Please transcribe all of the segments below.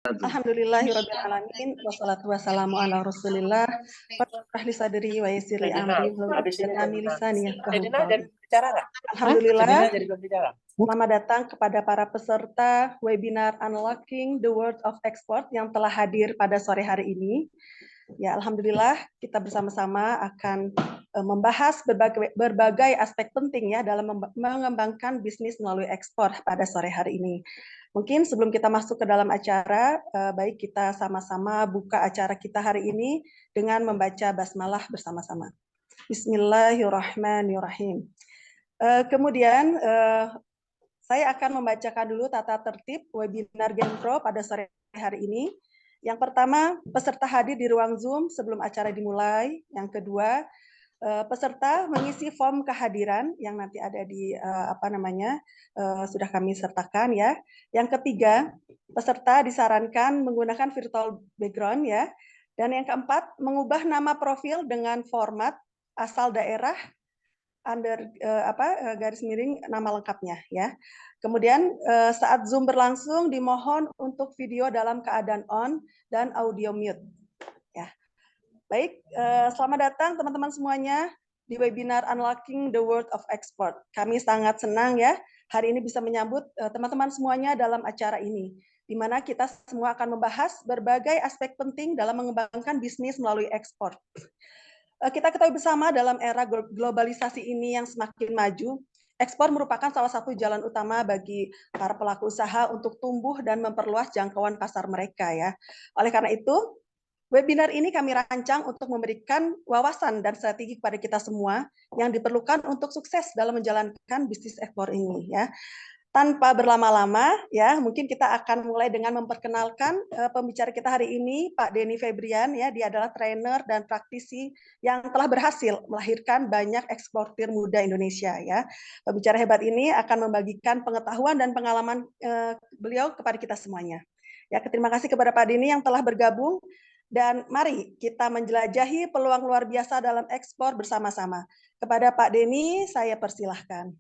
Alhamdulillahirrabbilalamin. Wassalatu wassalamu ala rasulillah. Rahli sadri wa yassir li amri wahlul 'uqdatam min lisani yafqahu qawli. Alhamdulillah, selamat datang kepada para peserta webinar Unlocking the World of Export yang telah hadir pada sore hari ini. Ya, alhamdulillah kita bersama-sama akan membahas berbagai aspek penting ya dalam mengembangkan bisnis melalui ekspor pada sore hari ini. Mungkin sebelum kita masuk ke dalam acara, baik kita sama-sama buka acara kita hari ini dengan membaca basmalah bersama-sama. Bismillahirrahmanirrahim. Kemudian saya akan membacakan dulu tata tertib webinar Genpro pada sore hari ini. Yang pertama, peserta hadir di ruang Zoom sebelum acara dimulai. Yang kedua, peserta mengisi form kehadiran yang nanti ada di sudah kami sertakan ya. Yang ketiga, peserta disarankan menggunakan virtual background ya. Dan yang keempat, mengubah nama profil dengan format asal daerah garis miring nama lengkapnya ya. Kemudian saat Zoom berlangsung dimohon untuk video dalam keadaan on dan audio mute. Baik, selamat datang teman-teman semuanya di webinar Unlocking the World of Export. Kami sangat senang ya hari ini bisa menyambut teman-teman semuanya dalam acara ini, di mana kita semua akan membahas berbagai aspek penting dalam mengembangkan bisnis melalui ekspor. Kita ketahui bersama dalam era globalisasi ini yang semakin maju, ekspor merupakan salah satu jalan utama bagi para pelaku usaha untuk tumbuh dan memperluas jangkauan pasar mereka ya. Oleh karena itu, webinar ini kami rancang untuk memberikan wawasan dan strategi kepada kita semua yang diperlukan untuk sukses dalam menjalankan bisnis ekspor ini ya. Tanpa berlama-lama ya, mungkin kita akan mulai dengan memperkenalkan pembicara kita hari ini, Pak Denny Febrian ya. Dia adalah trainer dan praktisi yang telah berhasil melahirkan banyak eksportir muda Indonesia ya. Pembicara hebat ini akan membagikan pengetahuan dan pengalaman beliau kepada kita semuanya. Ya, terima kasih kepada Pak Denny yang telah bergabung. Dan mari kita menjelajahi peluang luar biasa dalam ekspor bersama-sama. Kepada Pak Denny, saya persilahkan.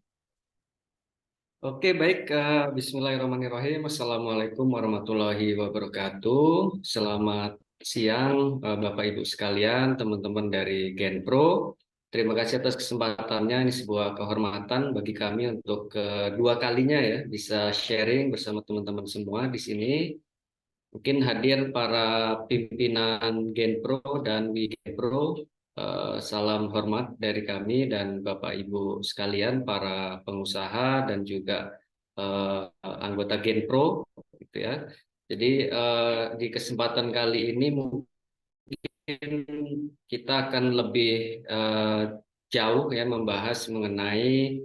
Oke, baik. Bismillahirrahmanirrahim. Assalamualaikum warahmatullahi wabarakatuh. Selamat siang, Bapak Ibu sekalian, teman-teman dari Genpro. Terima kasih atas kesempatannya. Ini sebuah kehormatan bagi kami untuk kedua kalinya ya bisa sharing bersama teman-teman semua di sini. Mungkin hadir para pimpinan Genpro dan Wigenpro, salam hormat dari kami dan Bapak Ibu sekalian, para pengusaha dan juga anggota Genpro, gitu ya. Jadi di kesempatan kali ini mungkin kita akan lebih jauh ya membahas mengenai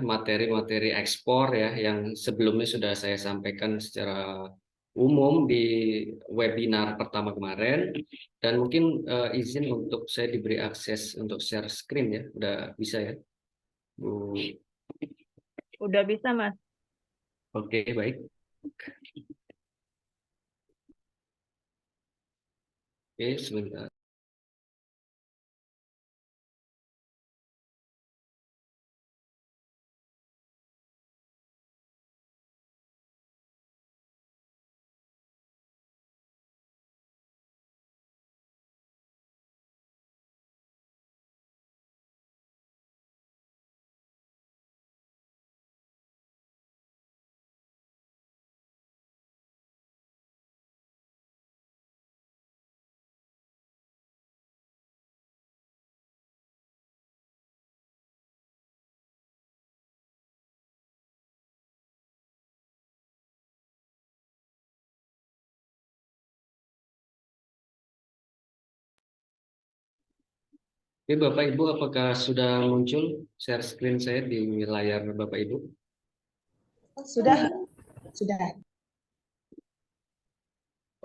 materi-materi ekspor ya yang sebelumnya sudah saya sampaikan secara umum di webinar pertama kemarin, dan mungkin izin untuk saya diberi akses untuk share screen ya. Udah bisa ya, Bu? Udah bisa, Mas. Oke, baik. Oke, sebentar. Oke, Bapak Ibu, apakah sudah muncul share screen saya di layar Bapak Ibu? Sudah.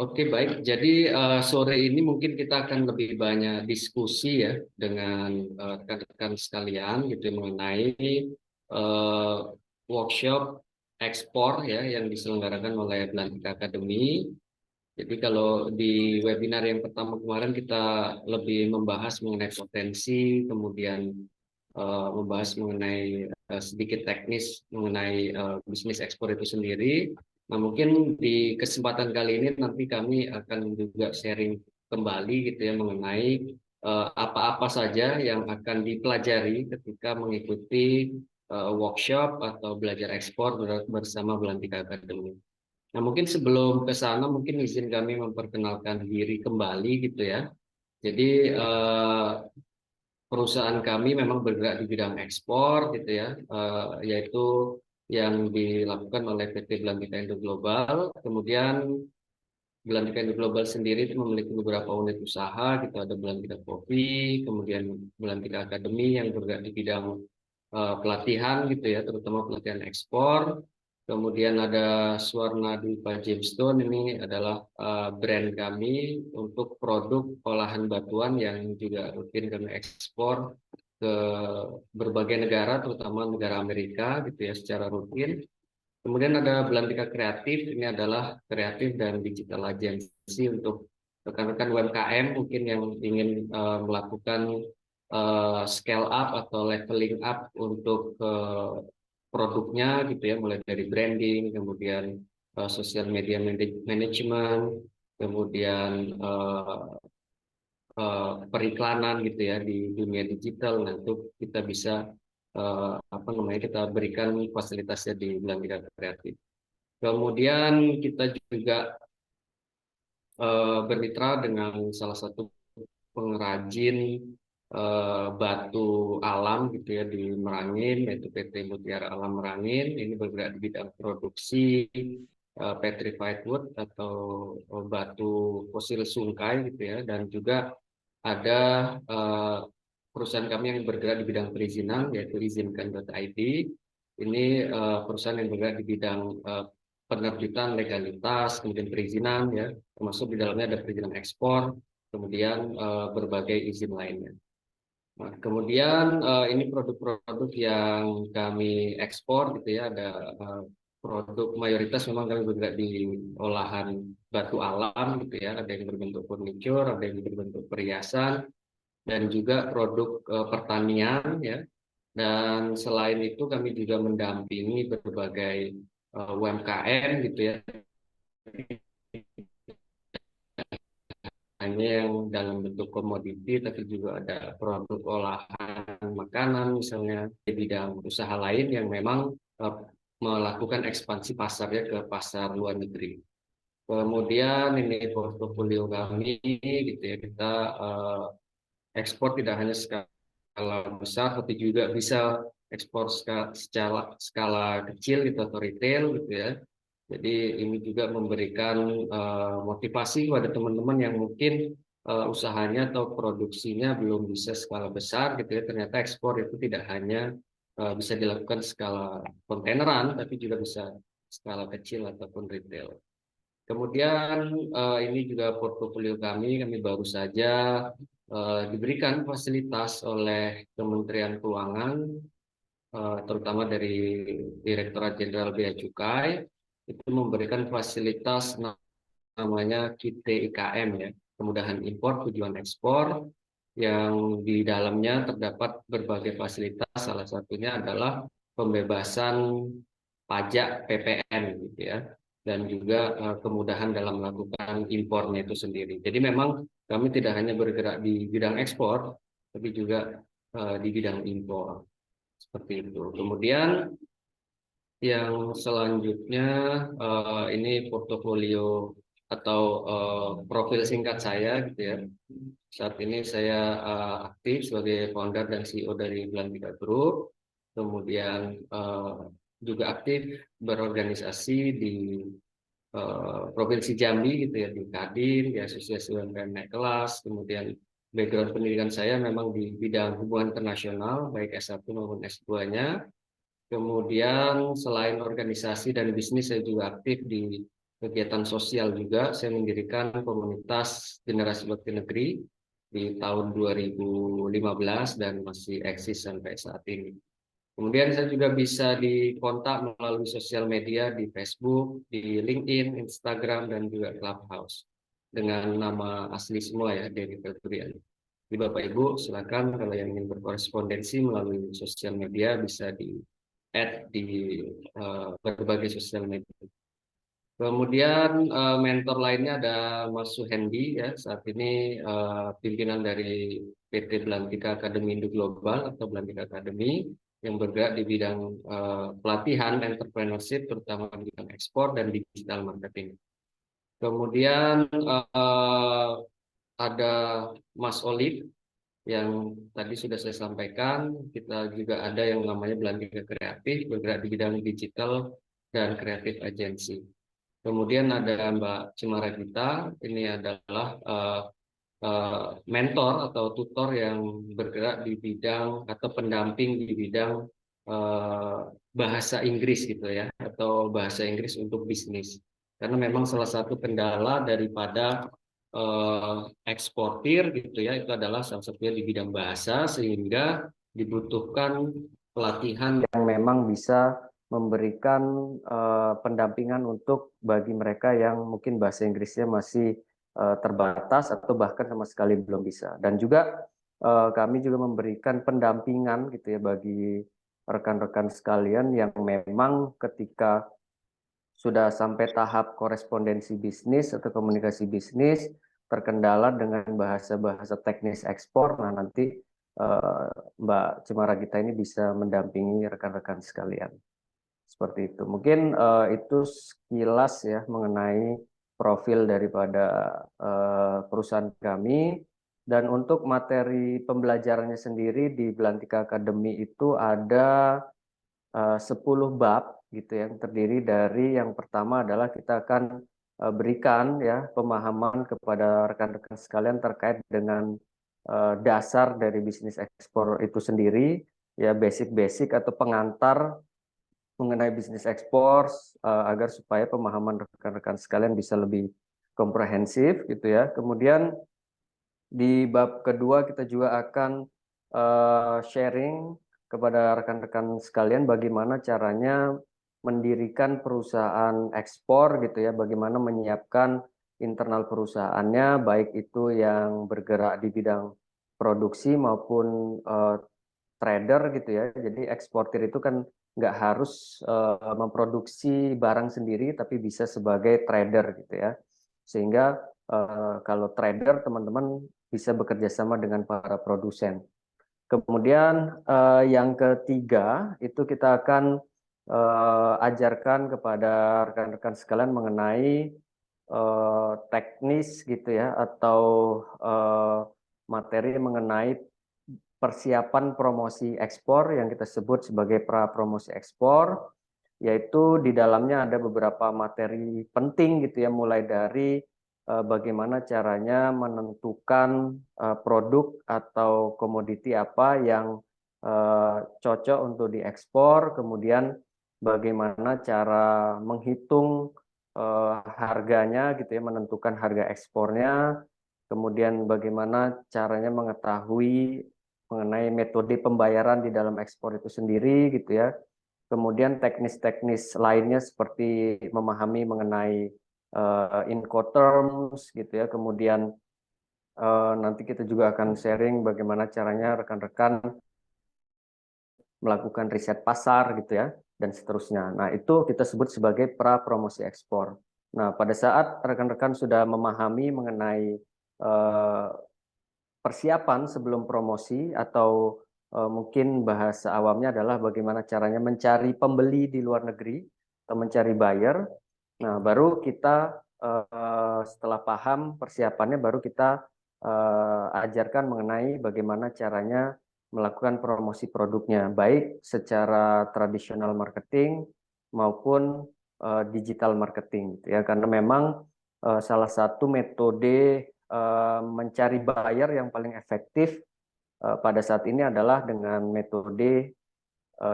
Oke, baik. Jadi sore ini mungkin kita akan lebih banyak diskusi ya dengan rekan-rekan sekalian gitu mengenai workshop ekspor ya yang diselenggarakan oleh Belantika Academy. Jadi kalau di webinar yang pertama kemarin kita lebih membahas mengenai potensi, kemudian membahas mengenai sedikit teknis mengenai bisnis ekspor itu sendiri. Nah, mungkin di kesempatan kali ini nanti kami akan juga sharing kembali gitu ya mengenai apa-apa saja yang akan dipelajari ketika mengikuti workshop atau belajar ekspor bersama Belantika Academy. Nah, mungkin sebelum ke sana mungkin izin kami memperkenalkan diri kembali gitu ya. Jadi perusahaan kami memang bergerak di bidang ekspor gitu ya, yaitu yang dilakukan oleh PT Belantika Indo Global. Kemudian Belantika Indo Global sendiri itu memiliki beberapa unit usaha, gitu ada Belantika Coffee, kemudian Belantika Academy yang bergerak di bidang pelatihan gitu ya, terutama pelatihan ekspor. Kemudian ada Swarna Dwipa Gemstone, ini adalah brand kami untuk produk olahan batuan yang juga rutin kami ekspor ke berbagai negara, terutama negara Amerika gitu ya secara rutin. Kemudian ada Belantika Kreatif, ini adalah kreatif dan digital agency untuk rekan-rekan UMKM mungkin yang ingin melakukan scale up atau leveling up untuk produknya gitu ya, mulai dari branding, kemudian social media management, kemudian periklanan gitu ya di dunia digital. Nah, itu kita bisa apa namanya, kita berikan fasilitasnya di Belantika Kreatif. Kemudian kita juga bermitra dengan salah satu pengrajin batu alam gitu ya di Merangin, yaitu PT Mutiara Alam Merangin. Ini bergerak di bidang produksi petrified wood atau batu fosil sungkai gitu ya, dan juga ada perusahaan kami yang bergerak di bidang perizinan, yaitu izinkan.id. Ini perusahaan yang bergerak di bidang penerbitan legalitas, kemudian perizinan ya, termasuk di dalamnya ada perizinan ekspor, kemudian berbagai izin lainnya. Nah, kemudian ini produk-produk yang kami ekspor gitu ya, ada produk mayoritas memang kami bergerak di olahan batu alam gitu ya, ada yang berbentuk furniture, ada yang berbentuk perhiasan, dan juga produk pertanian ya. Dan selain itu kami juga mendampingi berbagai UMKM gitu ya, hanya yang dalam bentuk komoditi, tapi juga ada produk olahan makanan misalnya di bidang usaha lain yang memang melakukan ekspansi pasarnya ke pasar luar negeri. Kemudian ini portofolio kami gitu ya, kita ekspor tidak hanya skala besar, tapi juga bisa ekspor skala kecil gitu atau retail gitu ya. Jadi ini juga memberikan motivasi kepada teman-teman yang mungkin usahanya atau produksinya belum bisa skala besar gitu ya. Ternyata ekspor itu tidak hanya bisa dilakukan skala kontaineran, tapi juga bisa skala kecil ataupun retail. Kemudian ini juga portofolio kami baru saja diberikan fasilitas oleh Kementerian Keuangan, terutama dari Direktorat Jenderal Bea Cukai, itu memberikan fasilitas namanya KIT IKM ya, kemudahan impor tujuan ekspor, yang di dalamnya terdapat berbagai fasilitas, salah satunya adalah pembebasan pajak PPN gitu ya, dan juga kemudahan dalam melakukan impornya itu sendiri. Jadi memang kami tidak hanya bergerak di bidang ekspor, tapi juga di bidang impor seperti itu. Kemudian yang selanjutnya ini portofolio atau profil singkat saya gitu ya. Saat ini saya aktif sebagai founder dan CEO dari Belantika Group. Kemudian juga aktif berorganisasi di Provinsi Jambi gitu ya, di Kadin, di Asosiasi UMKM Naik Kelas. Kemudian background pendidikan saya memang di bidang hubungan internasional, baik S1 maupun S2-nya. Kemudian selain organisasi dan bisnis, saya juga aktif di kegiatan sosial juga. Saya mendirikan komunitas Generasi Bakti Negeri di tahun 2015 dan masih eksis sampai saat ini. Kemudian saya juga bisa dikontak melalui sosial media di Facebook, di LinkedIn, Instagram, dan juga Clubhouse dengan nama asli semua ya, Dery Febrian. Jadi Bapak Ibu silakan kalau yang ingin berkorespondensi melalui sosial media bisa di add di berbagai sosial media. Kemudian mentor lainnya ada Mas Suhendi ya, saat ini pimpinan dari PT Belantika Academy Indo Global atau Belantika Academy yang bergerak di bidang pelatihan entrepreneurship terutama di bidang ekspor dan digital marketing. Kemudian ada Mas Olive yang tadi sudah saya sampaikan, kita juga ada yang namanya Belantika Kreatif bergerak di bidang digital dan kreatif agency. Kemudian ada Mbak Cemara Gita, ini adalah mentor atau tutor yang bergerak di bidang atau pendamping di bidang bahasa Inggris gitu ya, atau bahasa Inggris untuk bisnis. Karena memang salah satu kendala daripada eksportir gitu ya, itu adalah salah satunya di bidang bahasa, sehingga dibutuhkan pelatihan yang memang bisa memberikan pendampingan untuk bagi mereka yang mungkin bahasa Inggrisnya masih terbatas atau bahkan sama sekali belum bisa. Dan juga kami juga memberikan pendampingan gitu ya bagi rekan-rekan sekalian yang memang ketika sudah sampai tahap korespondensi bisnis atau komunikasi bisnis terkendala dengan bahasa-bahasa teknis ekspor. Nah, nanti Mbak Cemara Gita ini bisa mendampingi rekan-rekan sekalian. Seperti itu. Mungkin itu sekilas ya mengenai profil daripada perusahaan kami. Dan untuk materi pembelajarannya sendiri di Belantika Academy itu ada 10 bab gitu yang terdiri dari yang pertama adalah kita akan berikan ya pemahaman kepada rekan-rekan sekalian terkait dengan dasar dari bisnis ekspor itu sendiri, ya basic-basic atau pengantar mengenai bisnis ekspor agar supaya pemahaman rekan-rekan sekalian bisa lebih komprehensif gitu ya. Kemudian di bab kedua kita juga akan sharing kepada rekan-rekan sekalian bagaimana caranya mendirikan perusahaan ekspor gitu ya, bagaimana menyiapkan internal perusahaannya baik itu yang bergerak di bidang produksi maupun trader gitu ya. Jadi eksportir itu kan nggak harus memproduksi barang sendiri, tapi bisa sebagai trader gitu ya. Sehingga kalau trader teman-teman bisa bekerja sama dengan para produsen. Kemudian yang ketiga itu kita akan ajarkan kepada rekan-rekan sekalian mengenai teknis gitu ya atau materi mengenai persiapan promosi ekspor yang kita sebut sebagai pra promosi ekspor, yaitu di dalamnya ada beberapa materi penting gitu ya, mulai dari bagaimana caranya menentukan produk atau komoditi apa yang cocok untuk diekspor, kemudian bagaimana cara menghitung harganya gitu ya, menentukan harga ekspornya, kemudian bagaimana caranya mengetahui mengenai metode pembayaran di dalam ekspor itu sendiri gitu ya. Kemudian teknis-teknis lainnya seperti memahami mengenai Incoterms gitu ya. Kemudian nanti kita juga akan sharing bagaimana caranya rekan-rekan melakukan riset pasar gitu ya dan seterusnya. Nah, itu kita sebut sebagai pra promosi ekspor. Nah, pada saat rekan-rekan sudah memahami mengenai persiapan sebelum promosi atau mungkin bahasa awamnya adalah bagaimana caranya mencari pembeli di luar negeri atau mencari buyer. Nah, baru kita setelah paham persiapannya baru kita ajarkan mengenai bagaimana caranya melakukan promosi produknya baik secara tradisional marketing maupun digital marketing gitu ya, karena memang salah satu metode mencari buyer yang paling efektif pada saat ini adalah dengan metode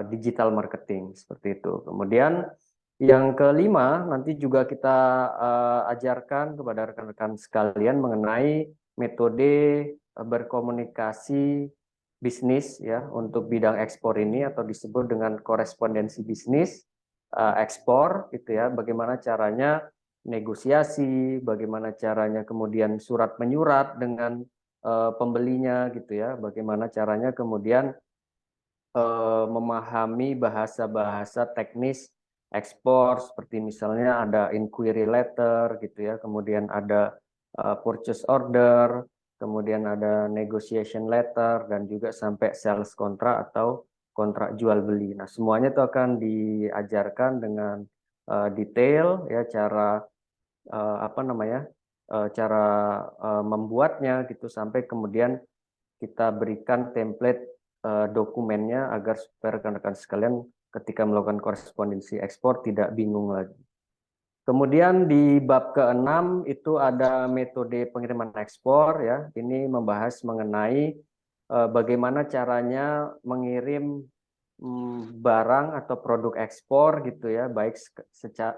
digital marketing seperti itu. Kemudian yang kelima nanti juga kita ajarkan kepada rekan-rekan sekalian mengenai metode berkomunikasi bisnis ya untuk bidang ekspor ini atau disebut dengan korespondensi bisnis ekspor gitu ya. Bagaimana caranya negosiasi, bagaimana caranya kemudian surat menyurat dengan pembelinya gitu ya, bagaimana caranya kemudian memahami bahasa-bahasa teknis ekspor, seperti misalnya ada inquiry letter gitu ya, kemudian ada purchase order, kemudian ada negotiation letter, dan juga sampai sales contract atau kontrak jual beli. Nah, semuanya itu akan diajarkan dengan detail ya, cara cara membuatnya gitu, sampai kemudian kita berikan template dokumennya agar supaya rekan-rekan sekalian ketika melakukan korespondensi ekspor tidak bingung lagi. Kemudian di bab ke-6 itu ada metode pengiriman ekspor ya. Ini membahas mengenai bagaimana caranya mengirim barang atau produk ekspor gitu ya, baik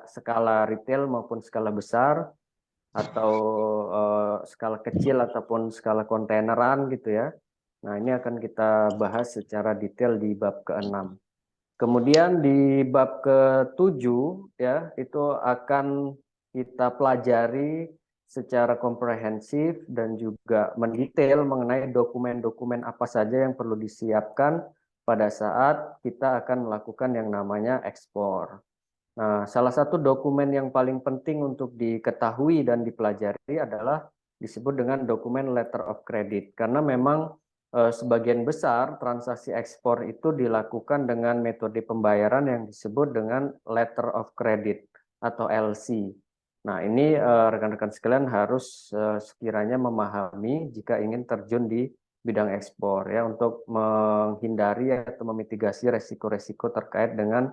skala retail maupun skala besar, atau skala kecil ataupun skala kontaineran gitu ya. Nah, ini akan kita bahas secara detail di bab ke-6. Kemudian di bab ke-7 ya, itu akan kita pelajari secara komprehensif dan juga mendetail mengenai dokumen-dokumen apa saja yang perlu disiapkan pada saat kita akan melakukan yang namanya ekspor. Nah, salah satu dokumen yang paling penting untuk diketahui dan dipelajari adalah disebut dengan dokumen letter of credit, karena memang sebagian besar transaksi ekspor itu dilakukan dengan metode pembayaran yang disebut dengan letter of credit atau LC. Nah, ini rekan-rekan sekalian harus sekiranya memahami jika ingin terjun di bidang ekspor ya, untuk menghindari atau memitigasi resiko-resiko terkait dengan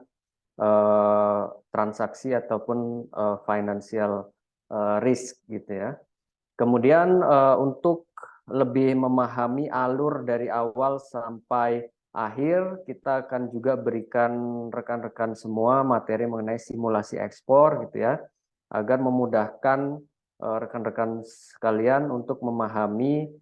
transaksi ataupun financial risk gitu ya. Kemudian untuk lebih memahami alur dari awal sampai akhir, kita akan juga berikan rekan-rekan semua materi mengenai simulasi ekspor gitu ya, agar memudahkan rekan-rekan sekalian untuk memahami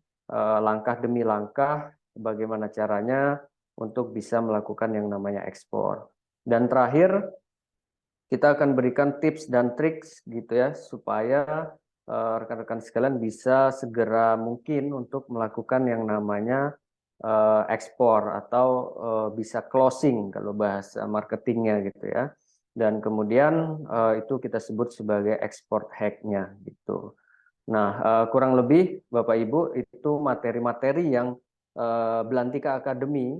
langkah demi langkah bagaimana caranya untuk bisa melakukan yang namanya ekspor. Dan terakhir, kita akan berikan tips dan trik gitu ya, supaya rekan-rekan sekalian bisa segera mungkin untuk melakukan yang namanya ekspor atau bisa closing kalau bahasa marketingnya gitu ya. Dan kemudian itu kita sebut sebagai export hack-nya gitu. Nah, kurang lebih Bapak Ibu itu materi-materi yang Belantika Academy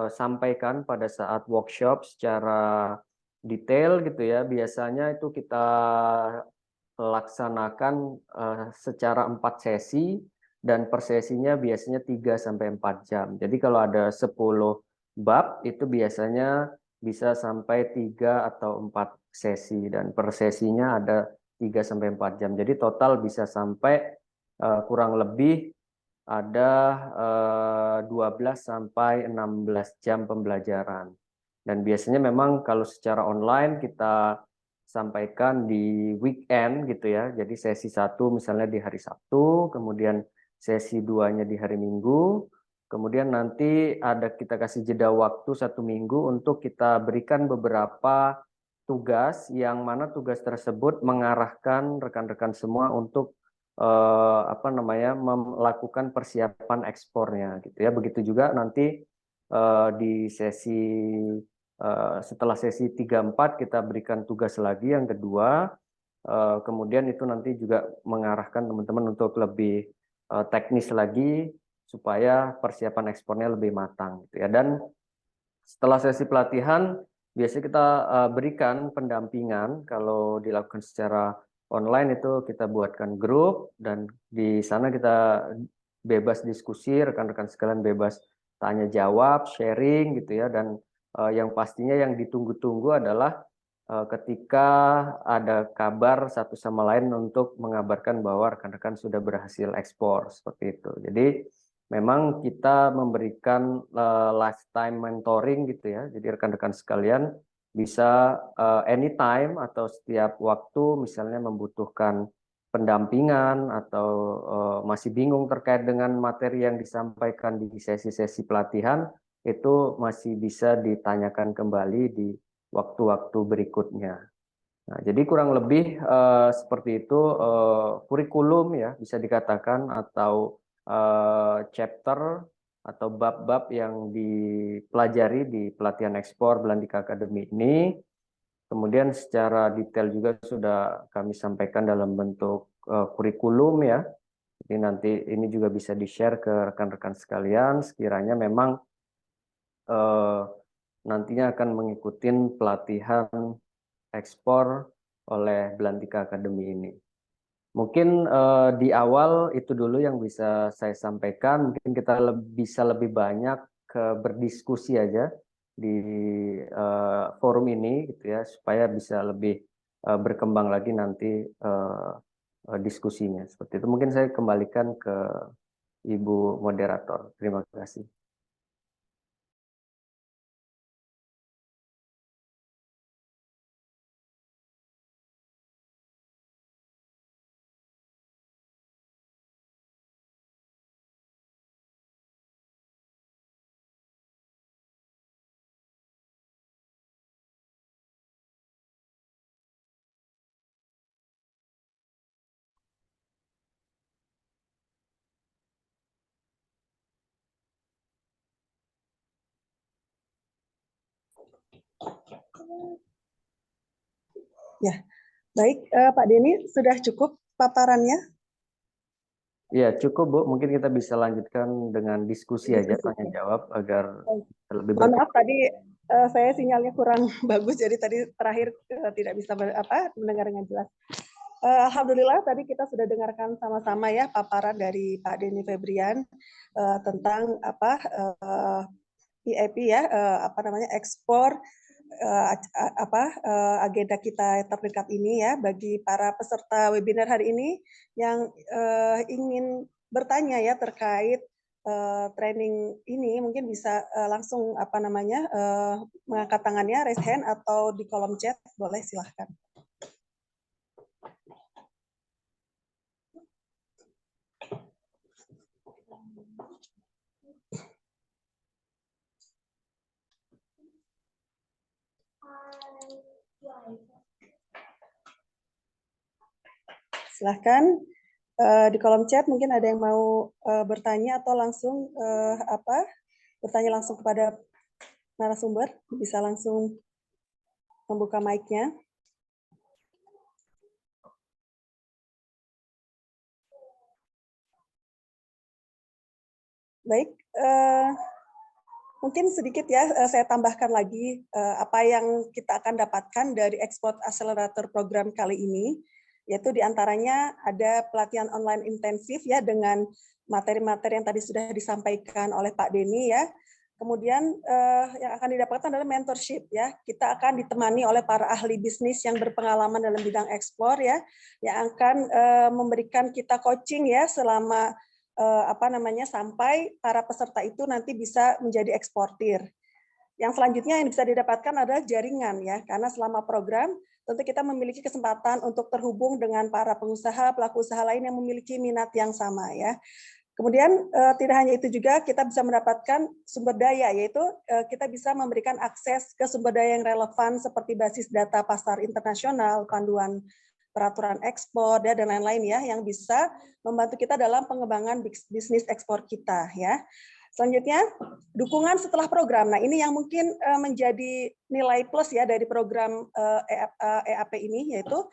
sampaikan pada saat workshop secara detail gitu ya. Biasanya itu kita laksanakan secara 4 sesi, dan per sesinya biasanya 3-4 jam. Jadi kalau ada 10 bab itu biasanya bisa sampai 3 atau 4 sesi, dan per sesinya ada 3-4 jam. Jadi total bisa sampai kurang lebih ada 12-16 jam pembelajaran. Dan biasanya memang kalau secara online kita sampaikan di weekend gitu ya. Jadi sesi 1 misalnya di hari Sabtu, kemudian sesi 2-nya di hari Minggu, kemudian nanti ada kita kasih jeda waktu 1 minggu untuk kita berikan beberapa tugas, yang mana tugas tersebut mengarahkan rekan-rekan semua untuk melakukan persiapan ekspornya gitu ya. Begitu juga nanti di sesi setelah sesi 3-4 kita berikan tugas lagi yang kedua. Kemudian itu nanti juga mengarahkan teman-teman untuk lebih teknis lagi supaya persiapan ekspornya lebih matang gitu ya. Dan setelah sesi pelatihan biasanya kita berikan pendampingan. Kalau dilakukan secara online itu kita buatkan grup, dan di sana kita bebas diskusi, rekan-rekan sekalian bebas tanya jawab, sharing gitu ya. Dan yang pastinya yang ditunggu-tunggu adalah ketika ada kabar satu sama lain untuk mengabarkan bahwa rekan-rekan sudah berhasil ekspor, seperti itu. Jadi memang kita memberikan lifetime mentoring gitu ya. Jadi rekan-rekan sekalian bisa anytime atau setiap waktu misalnya membutuhkan pendampingan atau masih bingung terkait dengan materi yang disampaikan di sesi-sesi pelatihan, itu masih bisa ditanyakan kembali di waktu-waktu berikutnya. Nah, jadi kurang lebih seperti itu kurikulum ya bisa dikatakan, atau chapter atau bab-bab yang dipelajari di pelatihan ekspor Belantika Academy ini. Kemudian secara detail juga sudah kami sampaikan dalam bentuk kurikulum ya. Jadi nanti ini juga bisa di-share ke rekan-rekan sekalian sekiranya memang nantinya akan mengikuti pelatihan ekspor oleh Belantika Academy ini. Mungkin di awal itu dulu yang bisa saya sampaikan. Mungkin kita bisa lebih banyak berdiskusi aja di forum ini, gitu ya, supaya bisa lebih berkembang lagi nanti diskusinya. Seperti itu. Mungkin saya kembalikan ke Ibu Moderator. Terima kasih. Ya, baik Pak Denny, sudah cukup paparannya? Ya, cukup Bu. Mungkin kita bisa lanjutkan dengan diskusi aja, tanya jawab agar lebih Mohon maaf tadi saya sinyalnya kurang bagus, jadi tadi terakhir tidak bisa mendengar dengan jelas. Alhamdulillah tadi kita sudah dengarkan sama-sama ya paparan dari Pak Denny Febrian tentang EIP ya, ekspor agenda kita terdekat ini ya bagi para peserta webinar hari ini yang ingin bertanya ya terkait training ini, mungkin bisa langsung mengangkat tangannya, raise hand atau di kolom chat, boleh silahkan. Silahkan di kolom chat, mungkin ada yang mau bertanya atau langsung bertanya langsung kepada narasumber, bisa langsung membuka mic-nya. Baik, mungkin sedikit ya saya tambahkan lagi apa yang kita akan dapatkan dari Export Accelerator program kali ini, yaitu diantaranya ada pelatihan online intensif ya dengan materi-materi yang tadi sudah disampaikan oleh Pak Denny ya. Kemudian yang akan didapatkan adalah mentorship ya. Kita akan ditemani oleh para ahli bisnis yang berpengalaman dalam bidang ekspor ya, yang akan memberikan kita coaching ya selama sampai para peserta itu nanti bisa menjadi eksportir. Yang selanjutnya yang bisa didapatkan adalah jaringan ya, karena selama program tentu kita memiliki kesempatan untuk terhubung dengan para pengusaha, pelaku usaha lain yang memiliki minat yang sama ya. Kemudian tidak hanya itu juga kita bisa mendapatkan sumber daya, yaitu kita bisa memberikan akses ke sumber daya yang relevan seperti basis data pasar internasional, panduan peraturan ekspor dan lain-lain ya, yang bisa membantu kita dalam pengembangan bisnis ekspor kita ya. Selanjutnya, dukungan setelah program. Nah, ini yang mungkin menjadi nilai plus ya dari program EAP ini, yaitu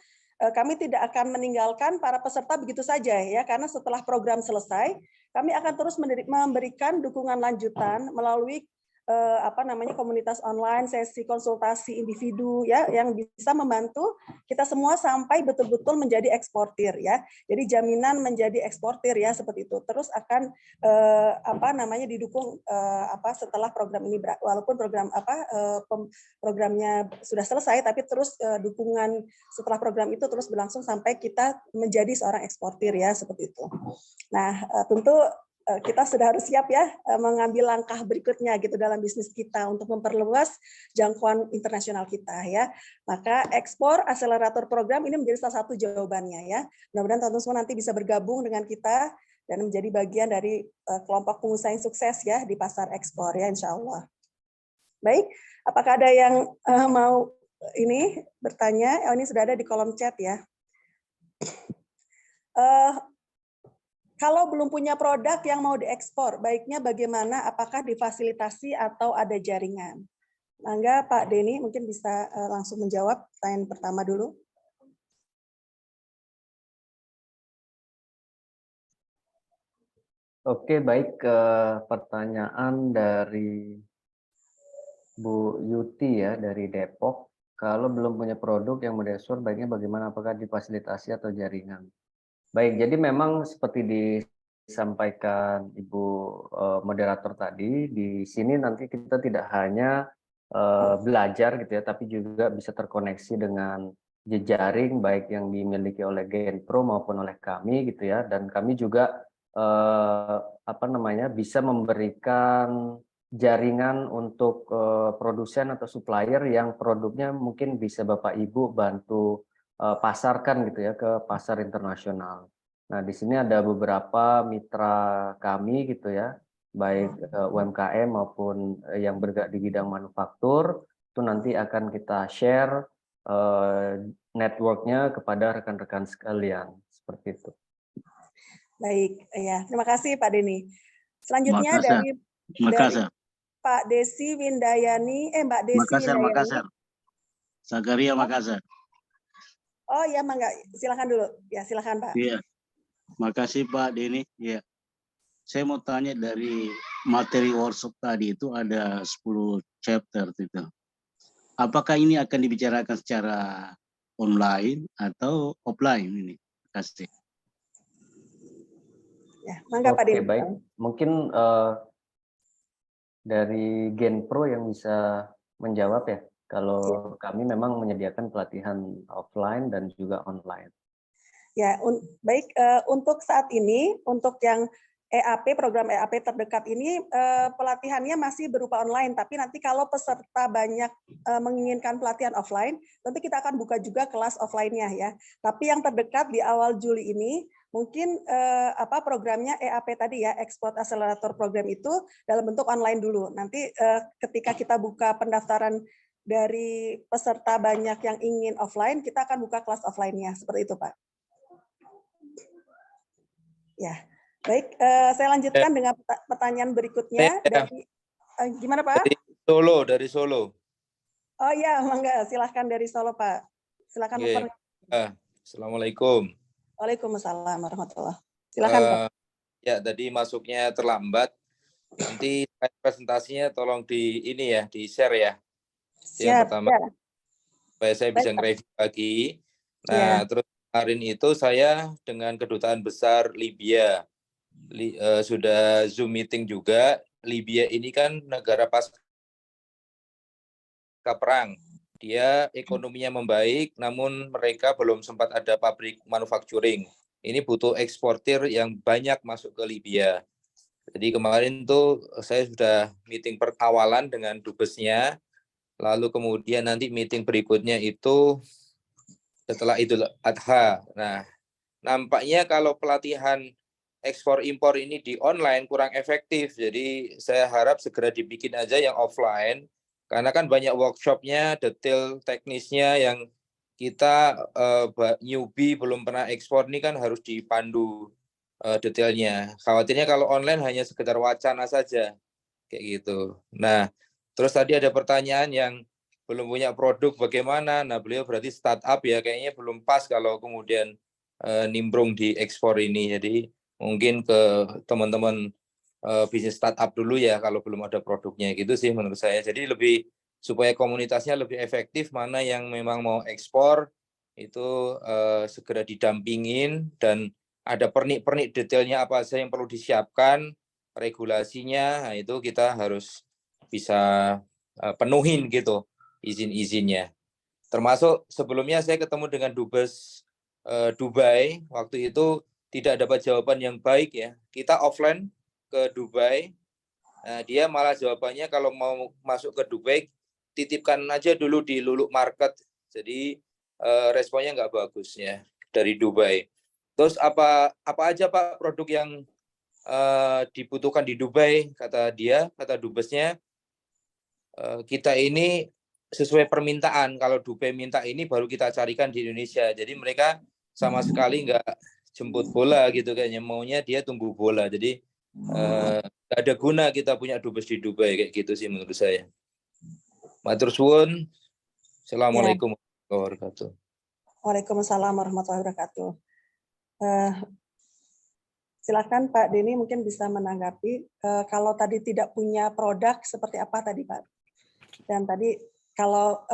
kami tidak akan meninggalkan para peserta begitu saja ya, karena setelah program selesai, kami akan terus memberikan dukungan lanjutan melalui komunitas online, sesi konsultasi individu ya, yang bisa membantu kita semua sampai betul-betul menjadi eksportir ya. Jadi jaminan menjadi eksportir ya seperti itu. Terus akan didukung setelah program ini, walaupun programnya sudah selesai, tapi terus dukungan setelah program itu terus berlangsung sampai kita menjadi seorang eksportir ya seperti itu. Nah, tentu kita sudah harus siap ya mengambil langkah berikutnya gitu dalam bisnis kita untuk memperluas jangkauan internasional kita ya. Maka ekspor akselerator program ini menjadi salah satu jawabannya ya. Mudah-mudahan teman-teman semua nanti bisa bergabung dengan kita dan menjadi bagian dari kelompok pengusaha yang sukses ya di pasar ekspor ya, insya Allah. Baik, apakah ada yang mau ini bertanya? Oh, ini sudah ada di kolom chat ya. Kalau belum punya produk yang mau diekspor, baiknya bagaimana? Apakah difasilitasi atau ada jaringan? Mangga Pak Denny mungkin bisa langsung menjawab pertanyaan pertama dulu. Oke, baik. Pertanyaan dari Bu Yuti ya dari Depok. Kalau belum punya produk yang mendekspor, baiknya bagaimana? Apakah difasilitasi atau jaringan? Baik, jadi memang seperti disampaikan Ibu moderator tadi, di sini nanti kita tidak hanya belajar gitu ya, tapi juga bisa terkoneksi dengan jejaring baik yang dimiliki oleh Genpro maupun oleh kami gitu ya, dan kami juga bisa memberikan jaringan untuk produsen atau supplier yang produknya mungkin bisa Bapak Ibu bantu pasarkan gitu ya ke pasar internasional. Nah, di sini ada beberapa mitra kami gitu ya, baik UMKM maupun yang bergerak di bidang manufaktur, itu nanti akan kita share network-nya kepada rekan-rekan sekalian, seperti itu. Baik, ya terima kasih Pak Denny. Selanjutnya dari Makassar. Pak Desi Windayani, Mbak Desi Windayani. Makassar. Sagaria Makassar. Oh ya, Mangga, silakan dulu. Ya, silakan Pak. Iya. Makasih Pak Denny. Ya. Saya mau tanya dari materi workshop tadi itu ada 10 chapter itu. Apakah ini akan dibicarakan secara online atau offline ini? Terima kasih. Ya, Mangga Pak Oke, Denny. baik. Mungkin dari Genpro yang bisa menjawab ya. Kalau kami memang menyediakan pelatihan offline dan juga online. Ya, baik. Untuk saat ini, untuk yang EAP, program EAP terdekat ini, pelatihannya masih berupa online. Tapi nanti kalau peserta banyak menginginkan pelatihan offline, tentu kita akan buka juga kelas offline-nya ya. Tapi yang terdekat di awal Juli ini, mungkin programnya EAP tadi ya, Export Accelerator Program itu dalam bentuk online dulu. Nanti ketika kita buka pendaftaran dari peserta banyak yang ingin offline, kita akan buka kelas offline-nya. Seperti itu, Pak. Ya, baik. Saya lanjutkan dengan pertanyaan berikutnya. Dari, gimana Pak? Dari Solo. Oh iya, Mangga. Silahkan dari Solo, Pak. Silahkan. Assalamualaikum. Waalaikumsalam warahmatullahi. Silahkan Pak. Ya, tadi masuknya terlambat. Nanti presentasinya tolong di share ya. Yang pertama, supaya saya bisa nge-review lagi. Nah, terus kemarin itu saya dengan Kedutaan Besar Libya sudah Zoom meeting juga. Libya ini kan negara pasca perang. Dia ekonominya membaik, namun mereka belum sempat ada pabrik manufacturing. Ini butuh eksportir yang banyak masuk ke Libya. Jadi kemarin tuh saya sudah meeting perawalan dengan dubesnya, lalu kemudian nanti meeting berikutnya itu setelah Idul Adha. Nah, nampaknya kalau pelatihan ekspor impor ini di online kurang efektif. Jadi saya harap segera dibikin aja yang offline, karena kan banyak workshopnya, detail teknisnya yang kita newbie belum pernah ekspor ini kan harus dipandu detailnya. Khawatirnya kalau online hanya sekedar wacana saja, kayak gitu. Nah, terus tadi ada pertanyaan yang belum punya produk bagaimana? Nah, beliau berarti startup ya, kayaknya belum pas kalau kemudian nimbrung di ekspor ini. Jadi mungkin ke teman-teman bisnis startup dulu ya kalau belum ada produknya, gitu sih menurut saya. Jadi lebih supaya komunitasnya lebih efektif, mana yang memang mau ekspor itu segera didampingin, dan ada pernik-pernik detailnya apa saja yang perlu disiapkan, regulasinya, nah itu kita harus bisa penuhin gitu izin-izinnya. Termasuk sebelumnya saya ketemu dengan Dubes Dubai, waktu itu tidak dapat jawaban yang baik ya. Kita offline ke Dubai, dia malah jawabannya kalau mau masuk ke Dubai, titipkan aja dulu di Luluk Market. Jadi responnya nggak bagus ya dari Dubai. Terus apa aja Pak produk yang dibutuhkan di Dubai, kata Dubesnya, kita ini sesuai permintaan. Kalau Dubai minta ini baru kita carikan di Indonesia. Jadi mereka sama sekali nggak jemput bola gitu kayaknya, maunya dia tunggu bola. Jadi nggak ada guna kita punya dubes di Dubai, kayak gitu sih menurut saya. Matur suwun. Assalamualaikum warahmatullahi wabarakatuh. Waalaikumsalam warahmatullahi wabarakatuh. Silakan Pak Denny mungkin bisa menanggapi. Kalau tadi tidak punya produk seperti apa tadi Pak? Dan tadi kalau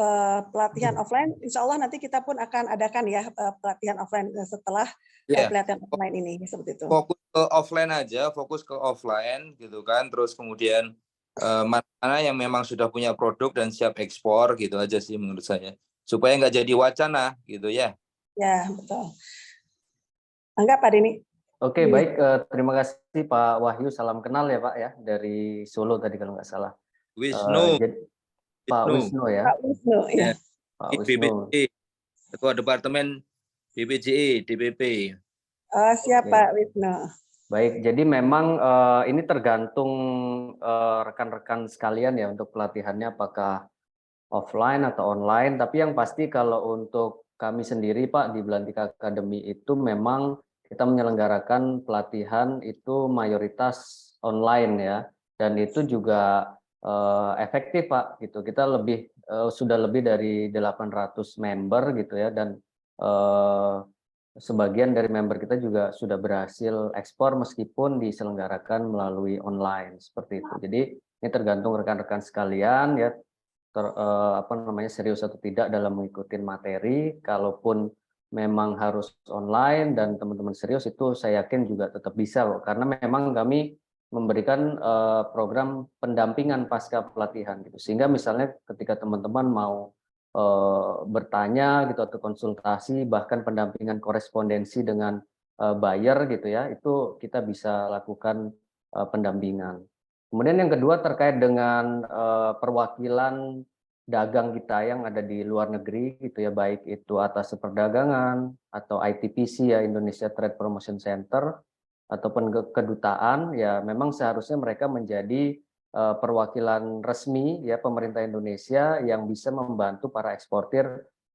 pelatihan offline, insya Allah nanti kita pun akan adakan ya pelatihan offline setelah pelatihan online ini seperti itu. Fokus ke offline aja, fokus ke offline gitu kan. Terus kemudian mana yang memang sudah punya produk dan siap ekspor gitu aja sih menurut saya. Supaya nggak jadi wacana gitu ya. Ya betul. Anggap Pak Denny. Oke, baik. Terima kasih Pak Wahyu. Salam kenal ya Pak ya, dari Solo tadi kalau nggak salah. Wisnu. Pak Wisnu ya. Pak Wisnu, ya. Pak Wisnu. BPJE, Ketua Departemen BPJE, DPP. Siap Pak Wisnu. Baik, jadi memang ini tergantung rekan-rekan sekalian ya untuk pelatihannya apakah offline atau online. Tapi yang pasti kalau untuk kami sendiri Pak di Belantika Academy itu memang kita menyelenggarakan pelatihan itu mayoritas online ya, dan itu juga efektif Pak gitu. Kita sudah lebih dari 800 member gitu ya, dan sebagian dari member kita juga sudah berhasil ekspor meskipun diselenggarakan melalui online seperti itu. Jadi ini tergantung rekan-rekan sekalian ya, serius atau tidak dalam mengikuti materi. Kalaupun memang harus online dan teman-teman serius, itu saya yakin juga tetap bisa loh, karena memang kami memberikan program pendampingan pasca pelatihan gitu, sehingga misalnya ketika teman-teman mau bertanya gitu atau konsultasi, bahkan pendampingan korespondensi dengan buyer gitu ya, itu kita bisa lakukan pendampingan. Kemudian yang kedua terkait dengan perwakilan dagang kita yang ada di luar negeri gitu ya, baik itu atas perdagangan atau ITPC ya, Indonesia Trade Promotion Center, ataupun kedutaan ya, memang seharusnya mereka menjadi perwakilan resmi ya pemerintah Indonesia yang bisa membantu para eksportir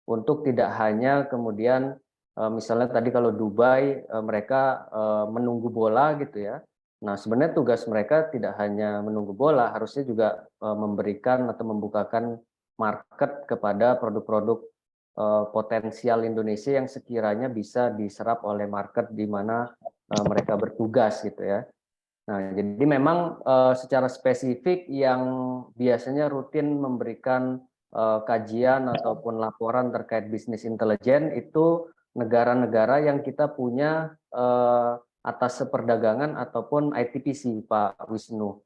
untuk tidak hanya kemudian misalnya tadi kalau Dubai mereka menunggu bola gitu ya. Nah, sebenarnya tugas mereka tidak hanya menunggu bola, harusnya juga memberikan atau membukakan market kepada produk-produk potensial Indonesia yang sekiranya bisa diserap oleh market di mana mereka bertugas gitu ya. Nah, jadi memang secara spesifik yang biasanya rutin memberikan kajian ataupun laporan terkait bisnis intelijen itu negara-negara yang kita punya atas perdagangan ataupun ITPC, Pak Wisnu.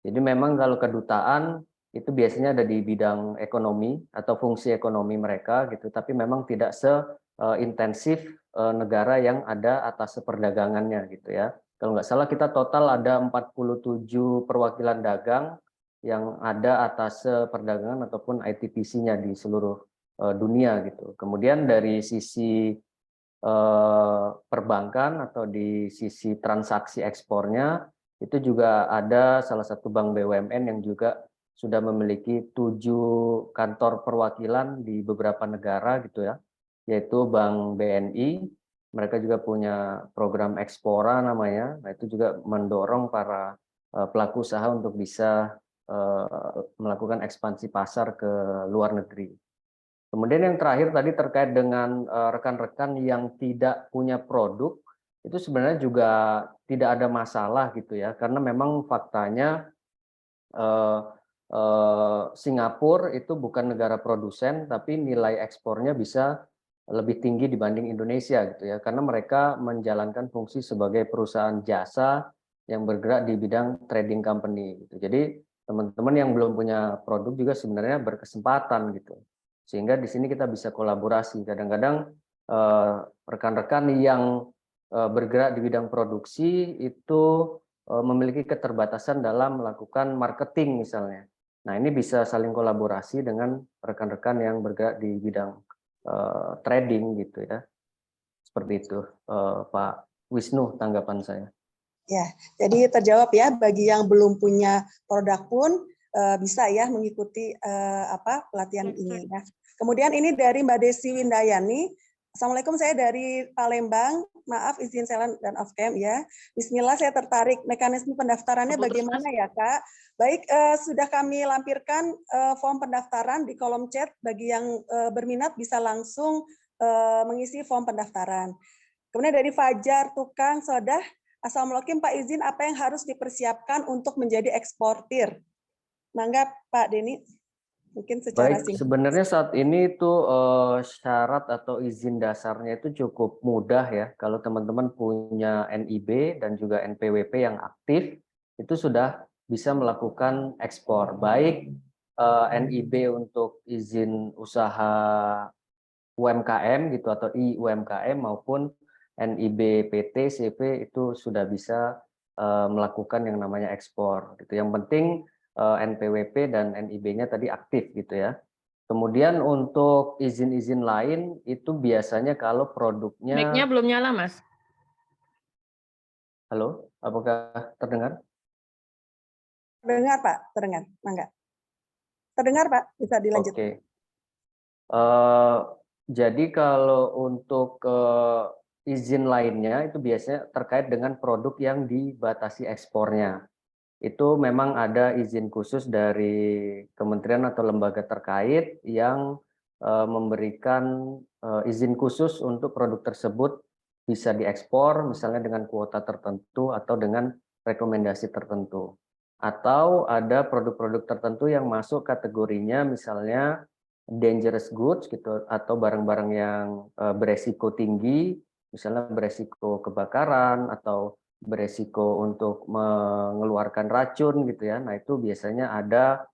Jadi memang kalau kedutaan itu biasanya ada di bidang ekonomi atau fungsi ekonomi mereka gitu, tapi memang tidak seintensif negara yang ada atas perdagangannya gitu ya. Kalau nggak salah kita total ada 47 perwakilan dagang yang ada atas perdagangan ataupun ITPC-nya di seluruh dunia gitu. Kemudian dari sisi perbankan atau di sisi transaksi ekspornya itu juga ada salah satu bank BUMN yang juga sudah memiliki 7 kantor perwakilan di beberapa negara gitu ya, yaitu Bank BNI. Mereka juga punya program Ekspora namanya. Nah, itu juga mendorong para pelaku usaha untuk bisa melakukan ekspansi pasar ke luar negeri. Kemudian yang terakhir tadi terkait dengan rekan-rekan yang tidak punya produk, itu sebenarnya juga tidak ada masalah gitu ya, karena memang faktanya Singapura itu bukan negara produsen, tapi nilai ekspornya bisa lebih tinggi dibanding Indonesia gitu ya, karena mereka menjalankan fungsi sebagai perusahaan jasa yang bergerak di bidang trading company gitu. Jadi teman-teman yang belum punya produk juga sebenarnya berkesempatan gitu, sehingga di sini kita bisa kolaborasi. Kadang-kadang rekan-rekan yang bergerak di bidang produksi itu memiliki keterbatasan dalam melakukan marketing misalnya. Nah, ini bisa saling kolaborasi dengan rekan-rekan yang bergerak di bidang trading gitu ya. Seperti itu, Pak Wisnu, tanggapan saya. Ya, jadi terjawab ya, bagi yang belum punya produk pun bisa ya mengikuti pelatihan ini ya. Kemudian ini dari Mbak Desi Windayani, Assalamualaikum, saya dari Palembang. Maaf izin silent dan off cam ya. Bismillah, saya tertarik. Mekanisme pendaftarannya bagaimana ya Kak? Baik, sudah kami lampirkan form pendaftaran di kolom chat. Bagi yang berminat bisa langsung mengisi form pendaftaran. Kemudian dari Fajar Tukang Sodah, Assalamualaikum Pak, izin apa yang harus dipersiapkan untuk menjadi eksportir? Mangga Pak Denny. Mungkin secara Baik, singkat. sebenarnya saat ini itu syarat atau izin dasarnya itu cukup mudah ya. Kalau teman-teman punya NIB dan juga NPWP yang aktif, itu sudah bisa melakukan ekspor. Baik NIB untuk izin usaha UMKM gitu atau IUMKM maupun NIB PT CV itu sudah bisa melakukan yang namanya ekspor gitu. Yang penting NPWP dan NIB-nya tadi aktif gitu ya. Kemudian untuk izin-izin lain itu biasanya kalau produknya. Mic-nya belum nyala, Mas. Halo, apakah terdengar? Terdengar Pak, terdengar. Mangga. Terdengar Pak, bisa dilanjut. Oke. Jadi kalau untuk izin lainnya itu biasanya terkait dengan produk yang dibatasi ekspornya. Itu memang ada izin khusus dari kementerian atau lembaga terkait yang memberikan izin khusus untuk produk tersebut bisa diekspor misalnya dengan kuota tertentu atau dengan rekomendasi tertentu. Atau ada produk-produk tertentu yang masuk kategorinya misalnya dangerous goods gitu atau barang-barang yang beresiko tinggi, misalnya beresiko kebakaran atau beresiko untuk mengeluarkan racun gitu ya. Nah, itu biasanya ada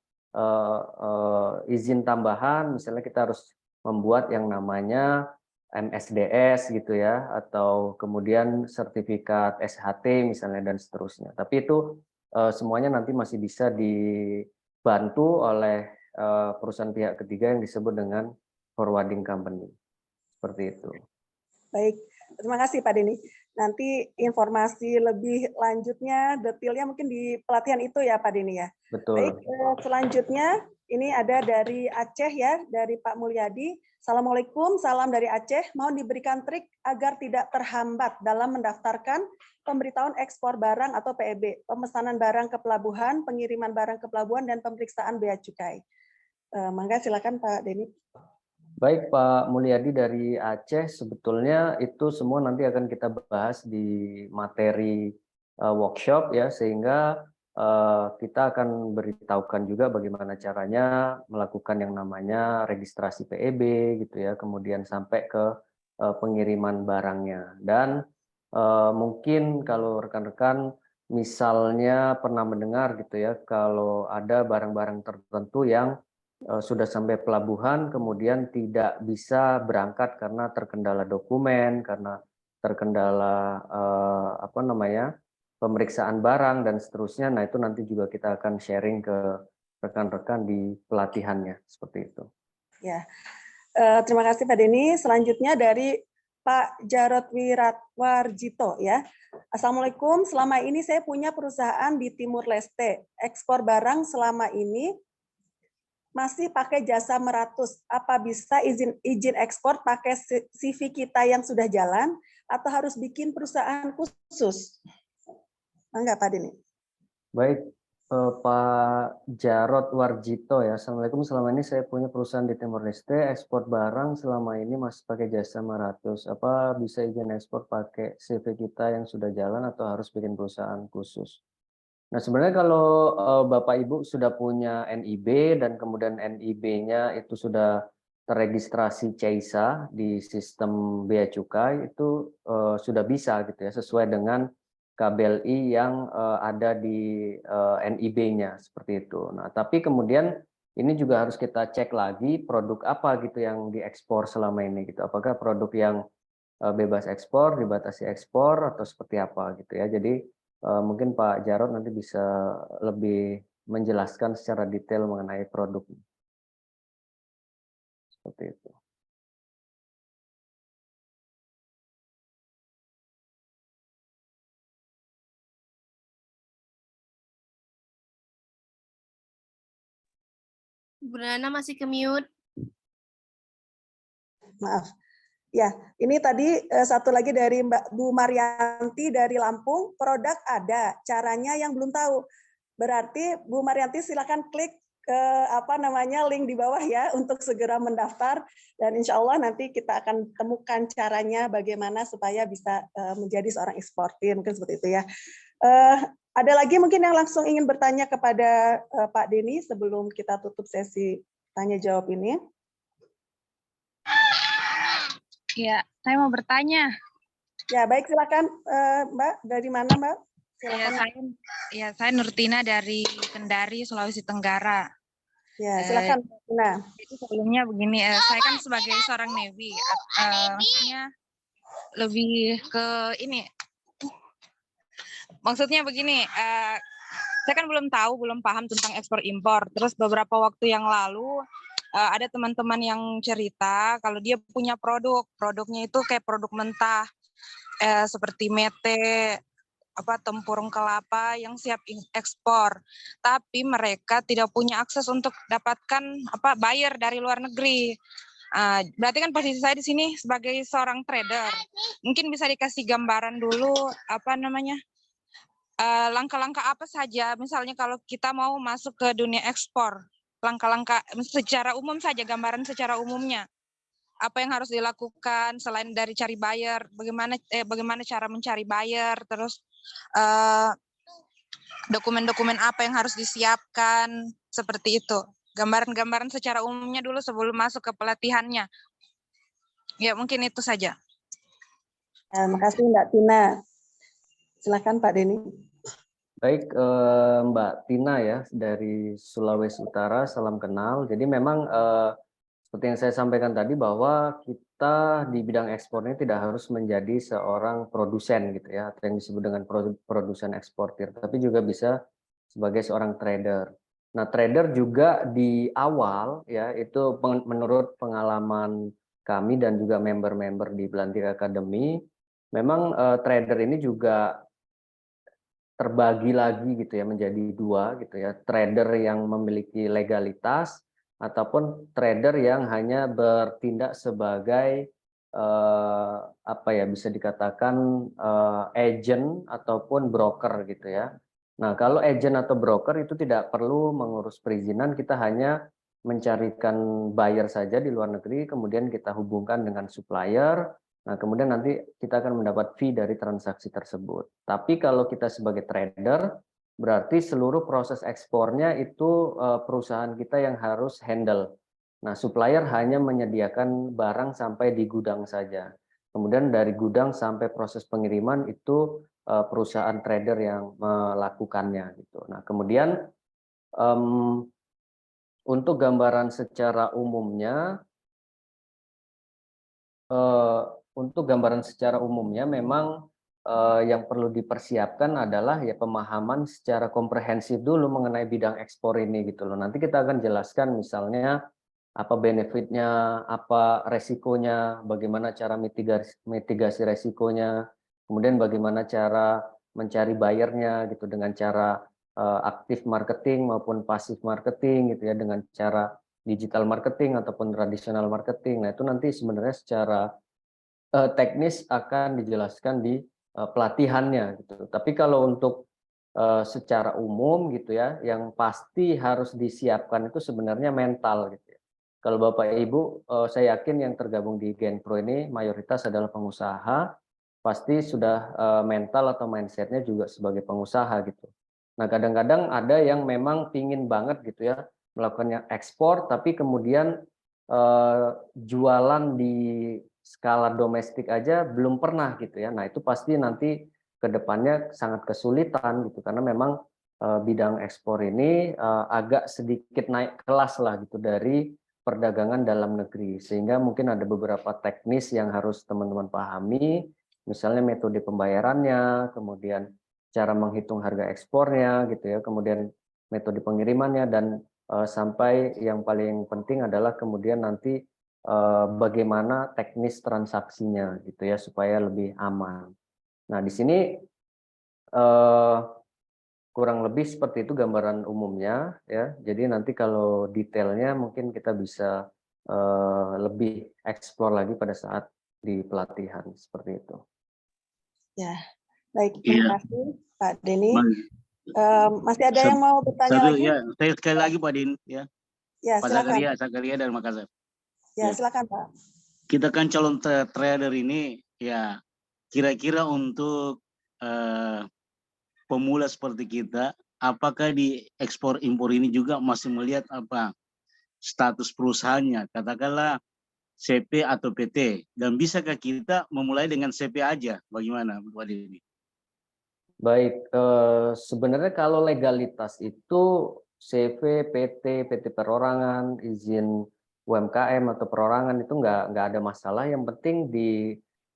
izin tambahan, misalnya kita harus membuat yang namanya MSDS gitu ya, atau kemudian sertifikat SHT misalnya dan seterusnya. Tapi itu semuanya nanti masih bisa dibantu oleh perusahaan pihak ketiga yang disebut dengan forwarding company. Seperti itu. Baik, terima kasih Pak Denny. Nanti informasi lebih lanjutnya, detailnya mungkin di pelatihan itu ya Pak Denny ya. Betul. Baik, selanjutnya ini ada dari Aceh ya, dari Pak Mulyadi. Assalamualaikum, salam dari Aceh. Mohon diberikan trik agar tidak terhambat dalam mendaftarkan pemberitahuan ekspor barang atau PEB, pemesanan barang ke pelabuhan, pengiriman barang ke pelabuhan, dan pemeriksaan bea cukai. Mangga silakan Pak Denny. Baik Pak Mulyadi dari Aceh, sebetulnya itu semua nanti akan kita bahas di materi workshop ya, sehingga kita akan beritahukan juga bagaimana caranya melakukan yang namanya registrasi PEB gitu ya, kemudian sampai ke pengiriman barangnya. Dan mungkin kalau rekan-rekan misalnya pernah mendengar gitu ya, kalau ada barang-barang tertentu yang sudah sampai pelabuhan kemudian tidak bisa berangkat karena terkendala dokumen, karena terkendala pemeriksaan barang dan seterusnya. Nah, itu nanti juga kita akan sharing ke rekan-rekan di pelatihannya seperti itu. Ya, terima kasih Pak Denny. Selanjutnya dari Pak Jarod Wiratwarjito ya. Assalamualaikum. Selama ini saya punya perusahaan di Timur Leste. Ekspor barang selama ini masih pakai jasa Meratus. Apa bisa izin ekspor pakai CV kita yang sudah jalan atau harus bikin perusahaan khusus? Enggak Pak Denny. Baik, Pak Jarod Warjito ya. Assalamualaikum. Selama ini saya punya perusahaan di Timor Leste, ekspor barang selama ini masih pakai jasa Meratus. Apa bisa izin ekspor pakai CV kita yang sudah jalan atau harus bikin perusahaan khusus? Nah, sebenarnya kalau Bapak Ibu sudah punya NIB dan kemudian NIB-nya itu sudah terregistrasi CEISA di sistem bea cukai, itu sudah bisa gitu ya, sesuai dengan KBLI yang ada di NIB-nya seperti itu. Nah, tapi kemudian ini juga harus kita cek lagi produk apa gitu yang diekspor selama ini gitu. Apakah produk yang bebas ekspor, dibatasi ekspor atau seperti apa gitu ya. Jadi mungkin Pak Jarod nanti bisa lebih menjelaskan secara detail mengenai produk. Seperti itu. Bu Nana masih ke mute. Maaf. Ya, ini tadi satu lagi dari Mbak Bu Marianti dari Lampung, produk ada, caranya yang belum tahu. Berarti Bu Marianti silakan klik ke link di bawah ya untuk segera mendaftar, dan insya Allah nanti kita akan temukan caranya bagaimana supaya bisa menjadi seorang eksportir, mungkin seperti itu ya. Ada lagi mungkin yang langsung ingin bertanya kepada Pak Denny sebelum kita tutup sesi tanya jawab ini. Ya, saya mau bertanya. Ya, baik, silakan Mbak. Dari mana, Mbak? Silakan. Saya Nurtina dari Kendari, Sulawesi Tenggara. Ya, silakan, Nurtina. Jadi sebelumnya begini, saya kan sebagai seorang Navy, maksudnya lebih ke ini. Maksudnya begini, saya kan belum paham tentang ekspor impor. Terus beberapa waktu yang lalu ada teman-teman yang cerita kalau dia punya produknya itu kayak produk mentah seperti mete, tempurung kelapa yang siap ekspor, tapi mereka tidak punya akses untuk dapatkan buyer dari luar negeri. Berarti kan posisi saya di sini sebagai seorang trader, mungkin bisa dikasih gambaran dulu langkah-langkah apa saja, misalnya kalau kita mau masuk ke dunia ekspor, langkah-langkah secara umum saja, gambaran secara umumnya. Apa yang harus dilakukan selain dari cari buyer, bagaimana cara mencari buyer, terus dokumen-dokumen apa yang harus disiapkan, seperti itu. Gambaran-gambaran secara umumnya dulu sebelum masuk ke pelatihannya. Ya, mungkin itu saja. Terima kasih Mbak Tina. Silakan Pak Denny. Baik, Mbak Tina ya dari Sulawesi Utara, salam kenal. Jadi memang seperti yang saya sampaikan tadi bahwa kita di bidang ekspor ini tidak harus menjadi seorang produsen gitu ya, atau yang disebut dengan produsen eksportir, tapi juga bisa sebagai seorang trader. Nah, trader juga di awal ya itu menurut pengalaman kami dan juga member-member di Belantika Academy, memang trader ini juga terbagi lagi gitu ya menjadi dua gitu ya, trader yang memiliki legalitas ataupun trader yang hanya bertindak sebagai bisa dikatakan agent ataupun broker gitu ya. Nah, kalau agent atau broker itu tidak perlu mengurus perizinan, kita hanya mencarikan buyer saja di luar negeri, kemudian kita hubungkan dengan supplier. Nah, kemudian nanti kita akan mendapat fee dari transaksi tersebut. Tapi kalau kita sebagai trader, berarti seluruh proses ekspornya itu perusahaan kita yang harus handle. Nah, supplier hanya menyediakan barang sampai di gudang saja. Kemudian dari gudang sampai proses pengiriman itu perusahaan trader yang melakukannya. Gitu. Nah, kemudian untuk gambaran secara umumnya, memang yang perlu dipersiapkan adalah ya pemahaman secara komprehensif dulu mengenai bidang ekspor ini gitu loh. Nanti kita akan jelaskan misalnya apa benefitnya, apa resikonya, bagaimana cara mitigasi resikonya, kemudian bagaimana cara mencari buyernya gitu dengan cara aktif marketing maupun pasif marketing gitu ya, dengan cara digital marketing ataupun tradisional marketing. Nah, itu nanti sebenarnya secara teknis akan dijelaskan di pelatihannya gitu. Tapi kalau untuk secara umum gitu ya, yang pasti harus disiapkan itu sebenarnya mental gitu ya. Kalau Bapak Ibu, saya yakin yang tergabung di Genpro ini mayoritas adalah pengusaha, pasti sudah mental atau mindsetnya juga sebagai pengusaha gitu. Nah, kadang-kadang ada yang memang pingin banget gitu ya melakukan ekspor, tapi kemudian jualan di skala domestik aja belum pernah gitu ya. Nah, itu pasti nanti ke depannya sangat kesulitan gitu karena memang bidang ekspor ini agak sedikit naik kelas lah gitu dari perdagangan dalam negeri, sehingga mungkin ada beberapa teknis yang harus teman-teman pahami, misalnya metode pembayarannya, kemudian cara menghitung harga ekspornya gitu ya, kemudian metode pengirimannya, dan sampai yang paling penting adalah kemudian nanti bagaimana teknis transaksinya gitu ya supaya lebih aman. Nah, di sini kurang lebih seperti itu gambaran umumnya ya. Jadi nanti kalau detailnya mungkin kita bisa lebih eksplor lagi pada saat di pelatihan seperti itu. Ya, baik. Iya. Terima kasih Pak Denny. Mas- Masih ada yang mau bertanya lagi? ya, saya sekali lagi Pak Din, ya. Ya, Pak silakan. Zakaria dari Makassar. Ya, Ya. silakan Pak. Kita kan calon trader ini, ya, kira-kira untuk pemula seperti kita, apakah di ekspor impor ini juga masih melihat apa status perusahaannya, katakanlah CP atau PT, dan bisakah kita memulai dengan CP aja? Bagaimana Pak Denny? Baik, sebenarnya kalau legalitas itu CV, PT, PT perorangan, izin UMKM atau perorangan itu nggak ada masalah. Yang penting di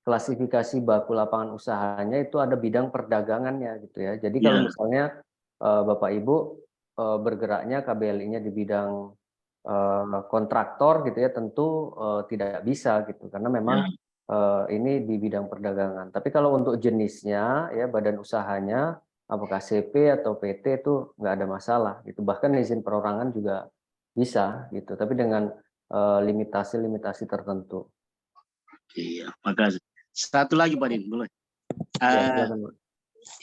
klasifikasi baku lapangan usahanya itu ada bidang perdagangannya gitu ya. Jadi kalau Ya. misalnya Bapak Ibu bergeraknya KBLI-nya di bidang kontraktor gitu ya, tentu tidak bisa gitu karena memang ini di bidang perdagangan. Tapi kalau untuk jenisnya ya badan usahanya apakah CP atau PT itu nggak ada masalah gitu. Bahkan izin perorangan juga bisa gitu. Tapi dengan limitasi-limitasi tertentu. Iya, makasih. Satu lagi Pak Din, boleh? Ya, silakan, Pak.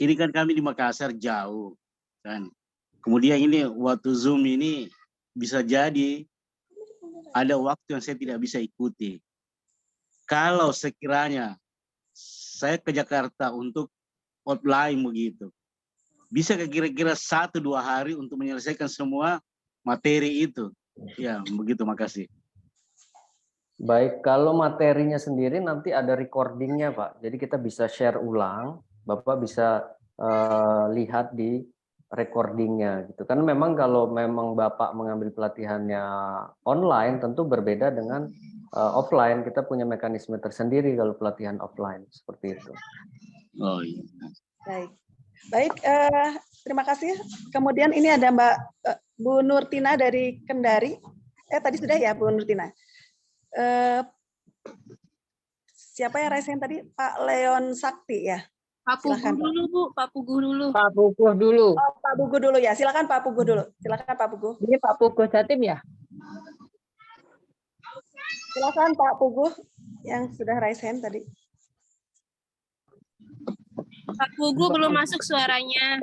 Ini kan kami di Makassar jauh, kan. Kemudian ini waktu Zoom ini bisa jadi ada waktu yang saya tidak bisa ikuti. Kalau sekiranya saya ke Jakarta untuk offline begitu, bisa kira-kira 1-2 hari untuk menyelesaikan semua materi itu? Ya, begitu, makasih. Baik, kalau materinya sendiri nanti ada recordingnya, Pak. Jadi kita bisa share ulang, Bapak bisa lihat di recordingnya gitu. Karena memang kalau memang Bapak mengambil pelatihannya online tentu berbeda dengan offline. Kita punya mekanisme tersendiri kalau pelatihan offline seperti itu. Oh iya. Baik. Baik, terima kasih. Kemudian ini ada Mbak Bu Nurtina dari Kendari. Tadi sudah ya Bu Nurtina. Siapa yang raise hand tadi? Pak Leon Sakti ya. Pak Puguh Silakan, Pak. dulu Bu, Pak Puguh dulu. Pak Puguh dulu. Oh, Pak Puguh dulu ya. Silakan Pak Puguh dulu. Silakan Pak Puguh. Ini Pak Puguh Jatim ya? Silakan Pak Puguh yang sudah raise hand tadi. Pak Puguh belum masuk suaranya.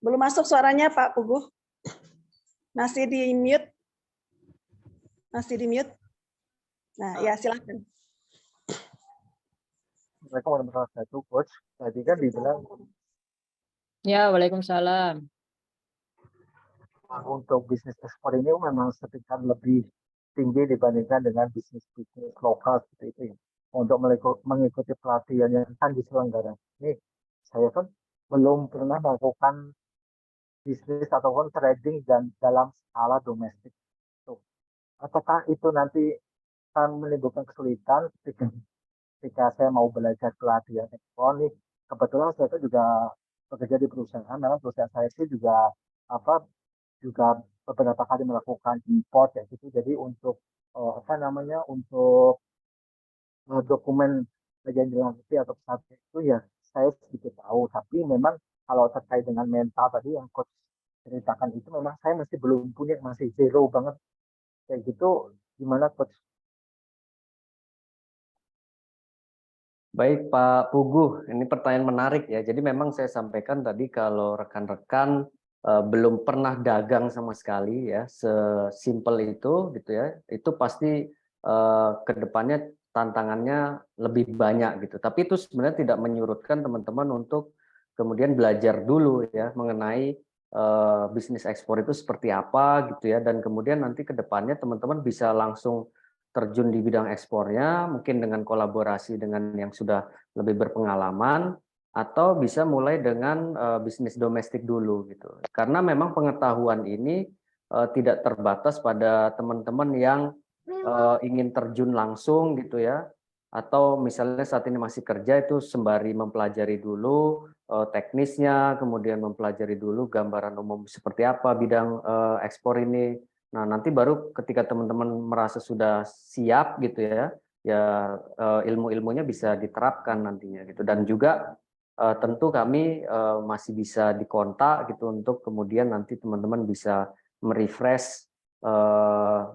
Belum masuk suaranya Pak Puguh. Masih di mute. Masih di mute. Nah, ya silakan. Assalamualaikum warahmatullahi wabarakatuh, Coach. Tadi kan dibilang Ya, Waalaikumsalam. untuk bisnis ekspor ini memang setingkat lebih tinggi dibandingkan dengan bisnis-bisnis lokal seperti itu ya. Untuk mengikuti pelatihan yang akan diselenggarakan ini, saya kan belum pernah melakukan bisnis ataupun trading dan dalam skala domestik. Apakah itu nanti akan menimbulkan kesulitan ketika saya mau belajar pelatihan ekspor nih? Kebetulan saya itu juga bekerja di perusahaan, memang perusahaan saya sih juga juga beberapa kali melakukan import ya gitu. Jadi untuk untuk dokumen perjanjian langsi atau pesawat itu ya saya sedikit tahu, tapi memang kalau terkait dengan mental tadi yang Coach ceritakan itu memang saya masih belum punya, masih zero banget kayak gitu. Gimana Coach? Baik Pak Puguh, ini pertanyaan menarik ya. Jadi memang saya sampaikan tadi kalau rekan-rekan belum pernah dagang sama sekali ya, sesimpel itu gitu ya, itu pasti ke depannya tantangannya lebih banyak gitu. Tapi itu sebenarnya tidak menyurutkan teman-teman untuk kemudian belajar dulu ya mengenai bisnis ekspor itu seperti apa gitu ya, dan kemudian nanti ke depannya teman-teman bisa langsung terjun di bidang ekspornya, mungkin dengan kolaborasi dengan yang sudah lebih berpengalaman, atau bisa mulai dengan bisnis domestik dulu gitu. Karena memang pengetahuan ini tidak terbatas pada teman-teman yang ingin terjun langsung gitu ya, atau misalnya saat ini masih kerja itu sembari mempelajari dulu teknisnya, kemudian mempelajari dulu gambaran umum seperti apa bidang ekspor ini. Nah, nanti baru ketika teman-teman merasa sudah siap gitu ya, ya ilmu-ilmunya bisa diterapkan nantinya gitu. Dan juga tentu kami masih bisa dikontak gitu untuk kemudian nanti teman-teman bisa merefresh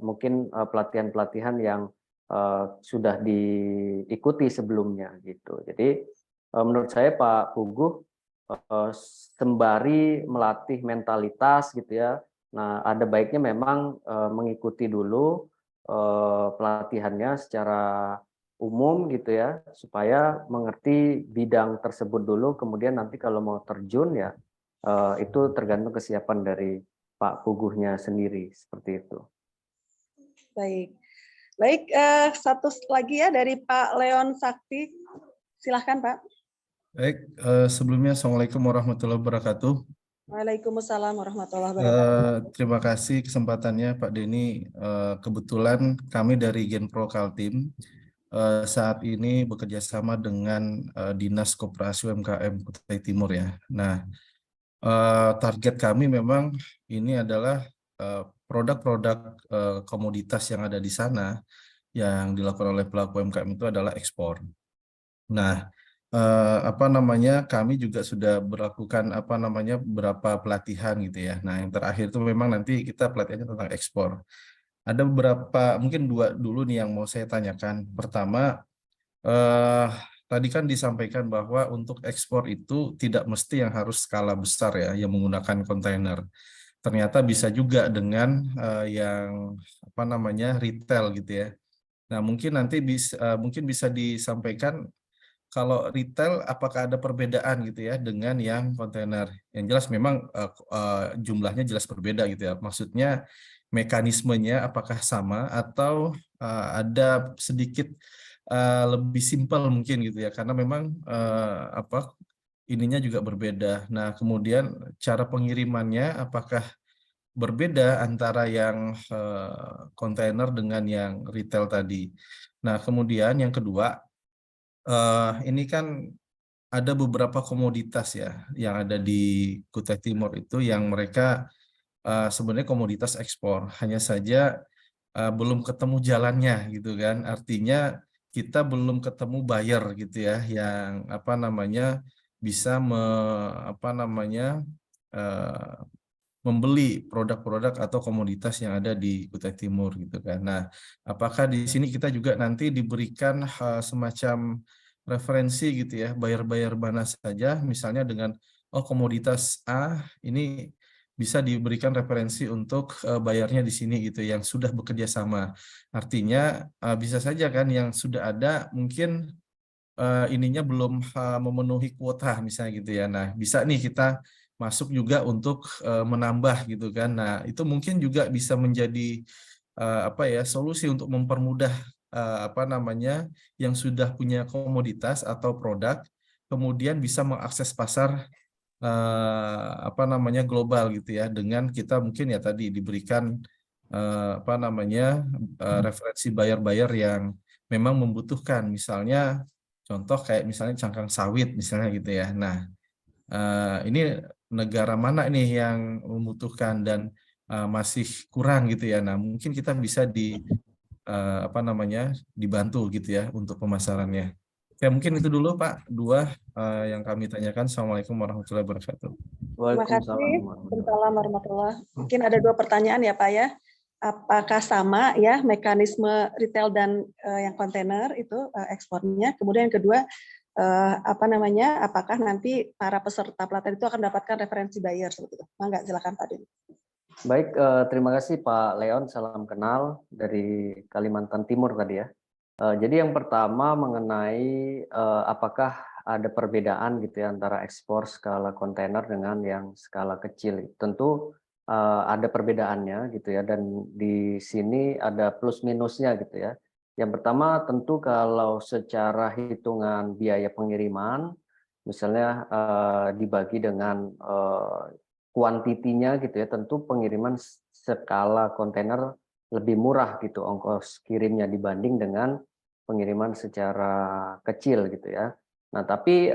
mungkin pelatihan-pelatihan yang sudah diikuti sebelumnya gitu. Jadi menurut saya Pak Puguh sembari melatih mentalitas gitu ya. Nah, ada baiknya memang mengikuti dulu pelatihannya secara umum gitu ya, supaya mengerti bidang tersebut dulu, kemudian nanti kalau mau terjun ya itu tergantung kesiapan dari Pak Puguhnya sendiri, seperti itu. Baik. Baik, satu lagi ya dari Pak Leon Sakti. Silahkan Pak. Baik, sebelumnya Assalamualaikum warahmatullahi wabarakatuh. Waalaikumsalam warahmatullahi wabarakatuh. Terima kasih kesempatannya Pak Denny. Kebetulan kami dari Genpro Kaltim saat ini bekerja sama dengan Dinas Koperasi UMKM Kutai Timur ya. Nah, target kami memang ini adalah produk-produk komoditas yang ada di sana yang dilakukan oleh pelaku UMKM itu adalah ekspor. Nah, kami juga sudah melakukan beberapa pelatihan gitu ya. Nah, yang terakhir itu memang nanti kita pelatihannya tentang ekspor. Ada beberapa, mungkin dua dulu nih yang mau saya tanyakan. Pertama, tadi kan disampaikan bahwa untuk ekspor itu tidak mesti yang harus skala besar ya, yang menggunakan kontainer. Ternyata bisa juga dengan yang retail gitu ya. Nah, mungkin nanti bisa disampaikan kalau retail apakah ada perbedaan gitu ya dengan yang kontainer? Yang jelas memang jumlahnya jelas berbeda gitu ya. Maksudnya mekanismenya apakah sama atau ada sedikit lebih simpel mungkin gitu ya, karena memang ininya juga berbeda. Nah, kemudian cara pengirimannya apakah berbeda antara yang kontainer dengan yang retail tadi. Nah, kemudian yang kedua, ini kan ada beberapa komoditas ya yang ada di Kutai Timur itu yang mereka sebenarnya komoditas ekspor, hanya saja belum ketemu jalannya gitu kan. Artinya kita belum ketemu buyer gitu ya yang bisa membeli produk-produk atau komoditas yang ada di Kutai Timur gitu kan. Nah, apakah di sini kita juga nanti diberikan semacam referensi gitu ya, buyer-buyer mana saja, misalnya dengan komoditas A ini bisa diberikan referensi untuk bayarnya di sini gitu yang sudah bekerja sama. Artinya bisa saja kan yang sudah ada mungkin ininya belum memenuhi kuota misalnya gitu ya. Nah, bisa nih kita masuk juga untuk menambah gitu kan. Nah, itu mungkin juga bisa menjadi solusi untuk mempermudah yang sudah punya komoditas atau produk kemudian bisa mengakses pasar global gitu ya, dengan kita mungkin ya tadi diberikan referensi buyer-buyer yang memang membutuhkan, misalnya contoh kayak misalnya cangkang sawit misalnya gitu ya. Nah, ini negara mana nih yang membutuhkan dan masih kurang gitu ya. Nah, mungkin kita bisa dibantu gitu ya untuk pemasarannya. Ya, mungkin itu dulu Pak, dua yang kami tanyakan. Assalamualaikum warahmatullahi wabarakatuh. Terima kasih. Waalaikumsalam warahmatullahi. Mungkin ada dua pertanyaan ya Pak ya. Apakah sama ya mekanisme retail dan yang kontainer itu ekspornya? Kemudian yang kedua, apakah nanti para peserta pelatihan itu akan mendapatkan referensi buyer seperti itu? Mangga, silakan Pak Din. Baik, terima kasih Pak Leon, salam kenal dari Kalimantan Timur tadi ya. Jadi yang pertama mengenai apakah ada perbedaan gitu ya antara ekspor skala kontainer dengan yang skala kecil. Tentu ada perbedaannya gitu ya, dan di sini ada plus minusnya gitu ya. Yang pertama tentu kalau secara hitungan biaya pengiriman, misalnya dibagi dengan kuantitinya gitu ya, tentu pengiriman skala kontainer lebih murah gitu ongkos kirimnya dibanding dengan pengiriman secara kecil gitu ya. Nah, tapi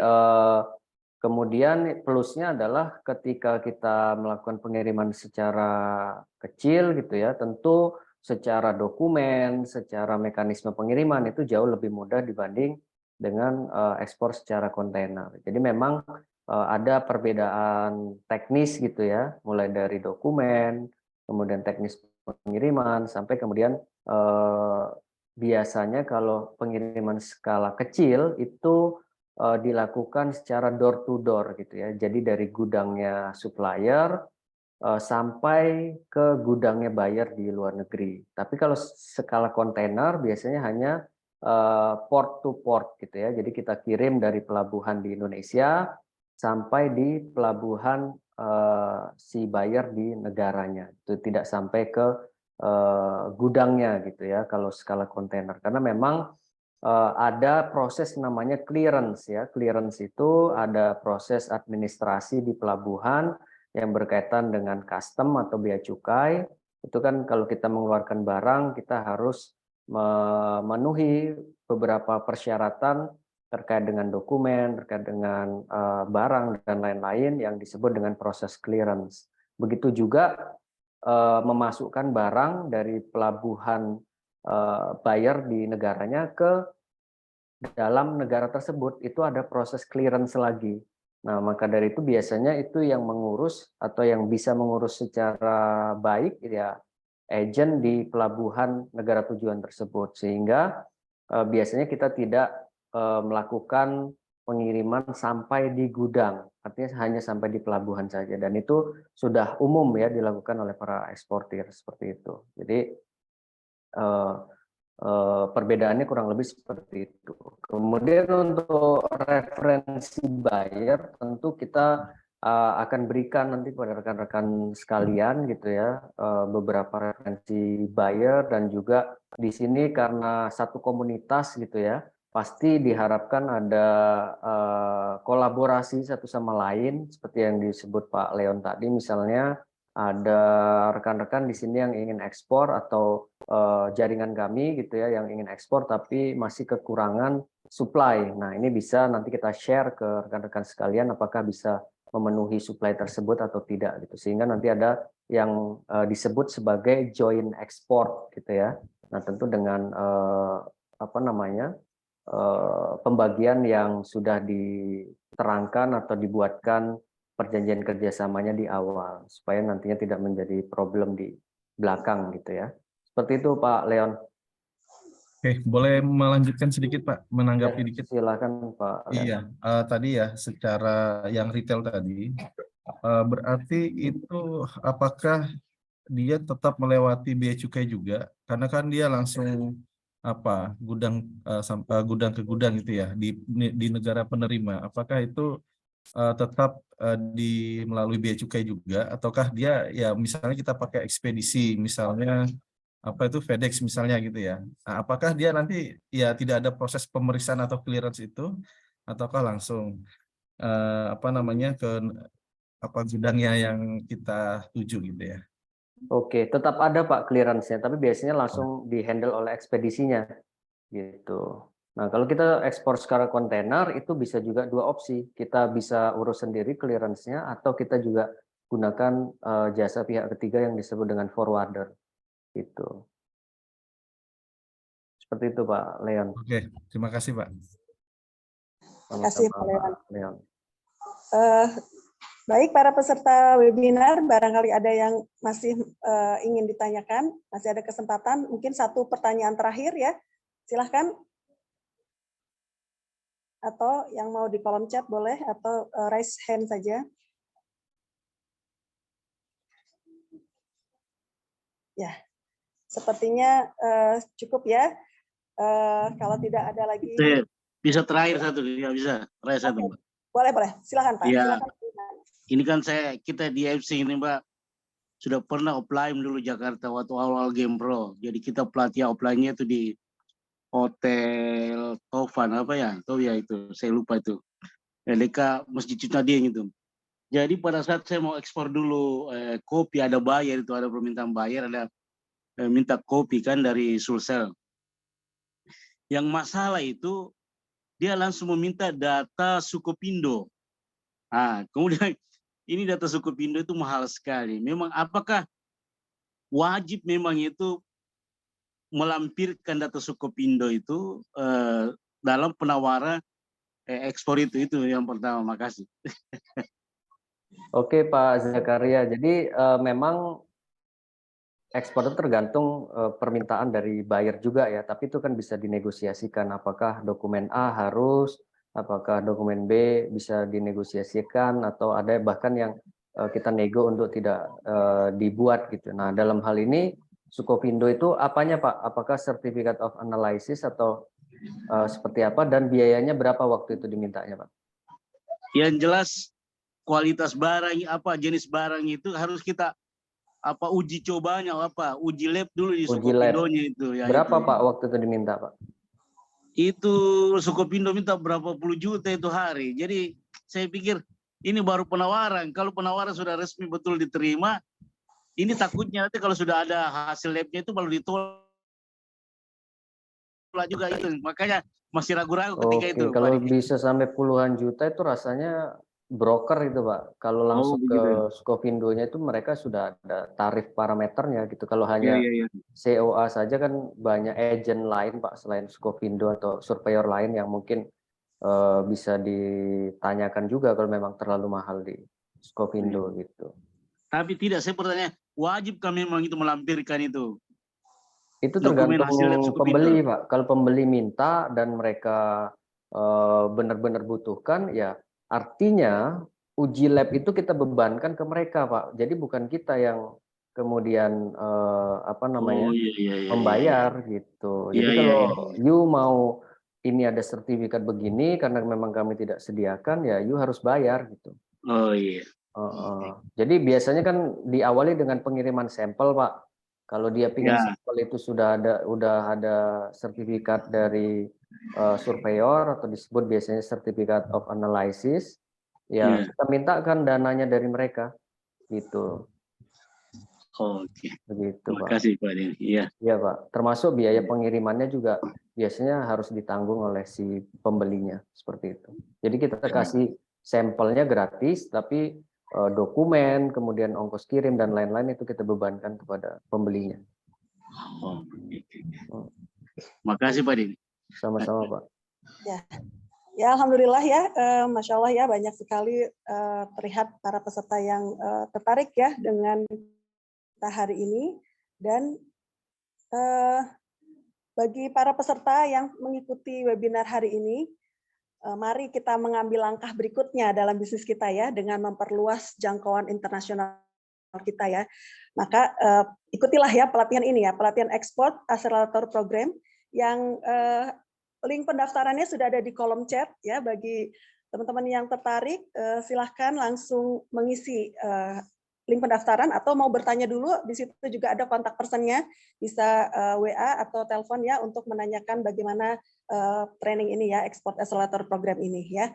kemudian plusnya adalah ketika kita melakukan pengiriman secara kecil gitu ya, tentu secara dokumen, secara mekanisme pengiriman itu jauh lebih mudah dibanding dengan ekspor secara kontainer. Jadi memang ada perbedaan teknis gitu ya, mulai dari dokumen, kemudian teknis pengiriman, sampai kemudian biasanya kalau pengiriman skala kecil itu dilakukan secara door to door gitu ya. Jadi dari gudangnya supplier sampai ke gudangnya buyer di luar negeri. Tapi kalau skala kontainer biasanya hanya port to port gitu ya. Jadi kita kirim dari pelabuhan di Indonesia sampai di pelabuhan si buyer di negaranya. Itu tidak sampai ke gudangnya gitu ya kalau skala kontainer. Karena memang ada proses namanya clearance ya. Clearance itu ada proses administrasi di pelabuhan yang berkaitan dengan custom atau bea cukai. Itu kan kalau kita mengeluarkan barang kita harus memenuhi beberapa persyaratan terkait dengan dokumen, terkait dengan barang dan lain-lain yang disebut dengan proses clearance. Begitu juga memasukkan barang dari pelabuhan buyer di negaranya ke dalam negara tersebut, itu ada proses clearance lagi. Nah, maka dari itu biasanya itu yang mengurus atau yang bisa mengurus secara baik ya agent di pelabuhan negara tujuan tersebut, sehingga biasanya kita tidak melakukan pengiriman sampai di gudang, artinya hanya sampai di pelabuhan saja, dan itu sudah umum ya dilakukan oleh para eksportir seperti itu. Jadi perbedaannya kurang lebih seperti itu. Kemudian untuk referensi buyer tentu kita akan berikan nanti pada rekan-rekan sekalian gitu ya beberapa referensi buyer, dan juga di sini karena satu komunitas gitu ya pasti diharapkan ada kolaborasi satu sama lain seperti yang disebut Pak Leon tadi, misalnya ada rekan-rekan di sini yang ingin ekspor atau jaringan kami gitu ya yang ingin ekspor tapi masih kekurangan supply. Nah, ini bisa nanti kita share ke rekan-rekan sekalian apakah bisa memenuhi supply tersebut atau tidak gitu. Sehingga nanti ada yang disebut sebagai joint export gitu ya. Nah, tentu dengan pembagian yang sudah diterangkan atau dibuatkan perjanjian kerjasamanya di awal supaya nantinya tidak menjadi problem di belakang gitu ya. Seperti itu Pak Leon. Oke, boleh melanjutkan sedikit Pak, menanggapi Ya, dikit. silakan Pak Leon. Iya, tadi ya secara yang retail tadi, berarti itu apakah dia tetap melewati bea cukai juga? Karena kan dia langsung gudang gudang ke gudang gitu ya di negara penerima. Apakah itu tetap melalui bea cukai juga, ataukah dia ya misalnya kita pakai ekspedisi, misalnya FedEx misalnya gitu ya. Nah, apakah dia nanti ya tidak ada proses pemeriksaan atau clearance itu, ataukah langsung ke gudangnya yang kita tuju gitu ya? Oke, tetap ada Pak clearance-nya, tapi biasanya langsung dihandle oleh ekspedisinya gitu. Nah, kalau kita ekspor secara kontainer itu bisa juga dua opsi. Kita bisa urus sendiri clearance-nya atau kita juga gunakan jasa pihak ketiga yang disebut dengan forwarder gitu. Seperti itu Pak Leon. Oke, terima kasih Pak. Terima kasih Pak Sama-sama, Leon. Leon. Baik, para peserta webinar, barangkali ada yang masih ingin ditanyakan, masih ada kesempatan, mungkin satu pertanyaan terakhir ya, silahkan. Atau yang mau di kolom chat boleh, atau raise hand saja. Ya, sepertinya cukup ya. Kalau tidak ada lagi. Bisa terakhir satu, ya bisa terakhir satu, Mbak. Boleh, silakan Pak. Ya, silakan. ini kan kita di FC ini Mbak sudah pernah offline dulu Jakarta waktu awal Game Pro. Jadi kita pelatihan offline-nya itu di Hotel Tovan itu saya lupa itu. Dekat Masjid Citadin itu. Jadi pada saat saya mau ekspor dulu kopi, ada bayar itu, ada permintaan bayar, ada minta kopi kan dari Sulsel. Yang masalah itu dia langsung meminta data Sukopindo. Nah, kemudian ini data Sukopindo itu mahal sekali. Memang apakah wajib memang itu melampirkan data Sukopindo itu dalam penawaran ekspor itu yang pertama. Makasih. Oke Pak Zakaria, jadi memang ekspor itu tergantung permintaan dari buyer juga ya, tapi itu kan bisa dinegosiasikan. Apakah dokumen A harus, apakah dokumen B bisa dinegosiasikan, atau ada bahkan yang kita nego untuk tidak dibuat gitu. Nah, dalam hal ini Sukovindo itu apanya Pak? Apakah Certificate of Analysis atau seperti apa, dan biayanya berapa waktu itu dimintanya Pak? Yang jelas kualitas barang apa, jenis barang itu harus kita uji cobanya, uji lab dulu di Uji lab. Sukopindonya itu ya. Berapa itu. Pak waktu itu diminta Pak? Itu Sukopindo minta berapa puluh juta itu hari. Jadi saya pikir ini baru penawaran. Kalau penawaran sudah resmi betul diterima, ini takutnya nanti kalau sudah ada hasil labnya itu baru ditolak juga itu. Makanya masih ragu-ragu ketika itu. Kalau bisa sampai puluhan juta itu rasanya broker itu Pak. Kalau langsung ke Sukovindonya itu mereka sudah ada tarif parameternya gitu. Kalau hanya COA saja kan banyak agent lain Pak selain Sukovindo atau surveyor lain yang mungkin bisa ditanyakan juga kalau memang terlalu mahal di Sukovindo gitu. Tapi tidak, saya bertanya, wajib kami memang itu melampirkan itu? Itu tergantung pembeli Pak. Kalau pembeli minta dan mereka benar-benar butuhkan, ya artinya uji lab itu kita bebankan ke mereka Pak. Jadi bukan kita yang kemudian membayar gitu. Jadi kalau you mau ini ada sertifikat begini karena memang kami tidak sediakan, ya you harus bayar gitu. Oh iya. Jadi biasanya kan diawali dengan pengiriman sampel Pak. Kalau dia ingin sampel itu sudah ada sertifikat dari surveyor atau disebut biasanya Certificate of Analysis, ya kita mintakan dananya dari mereka gitu. Oke. Begitu Terima kasih Pak Denny. Iya. Iya Pak. Termasuk biaya pengirimannya juga biasanya harus ditanggung oleh si pembelinya seperti itu. Jadi kita kasih sampelnya gratis, tapi dokumen, kemudian ongkos kirim dan lain-lain itu kita bebankan kepada pembelinya. Makasih Pak Denny. Sama-sama Pak. Ya, alhamdulillah ya, masya Allah ya, banyak sekali terlihat para peserta yang tertarik ya dengan kita hari ini, dan bagi para peserta yang mengikuti webinar hari ini, mari kita mengambil langkah berikutnya dalam bisnis kita ya, dengan memperluas jangkauan internasional kita ya. Maka ikutilah ya pelatihan ini ya, pelatihan Export Accelerator Program yang link pendaftarannya sudah ada di kolom chat ya. Bagi teman-teman yang tertarik, silahkan langsung mengisi link pendaftaran atau mau bertanya dulu, di situ juga ada kontak personnya, bisa WA atau telepon ya untuk menanyakan bagaimana training ini ya, Export Accelerator Program ini ya.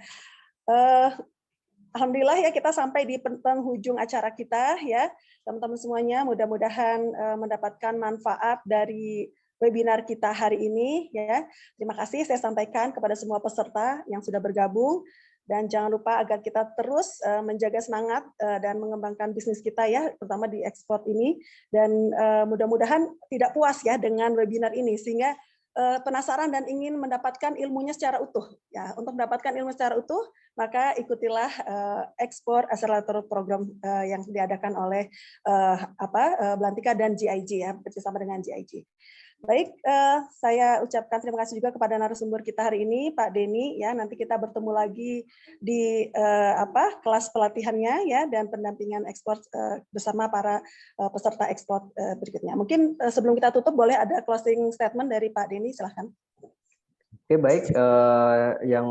Alhamdulillah ya, kita sampai di penghujung acara kita ya, teman-teman semuanya. Mudah-mudahan mendapatkan manfaat dari webinar kita hari ini ya. Terima kasih saya sampaikan kepada semua peserta yang sudah bergabung. Dan jangan lupa agar kita terus menjaga semangat dan mengembangkan bisnis kita ya, terutama di ekspor ini. Dan mudah-mudahan tidak puas ya dengan webinar ini, sehingga penasaran dan ingin mendapatkan ilmunya secara utuh. Ya, untuk mendapatkan ilmu secara utuh, maka ikutilah Export Accelerator Program yang diadakan oleh Belantika dan GIG ya, bersama dengan GIG. Baik, saya ucapkan terima kasih juga kepada narasumber kita hari ini, Pak Denny. Ya, nanti kita bertemu lagi di kelas pelatihannya ya, dan pendampingan ekspor bersama para peserta ekspor berikutnya. Mungkin sebelum kita tutup, boleh ada closing statement dari Pak Denny, silahkan. Oke, baik. Yang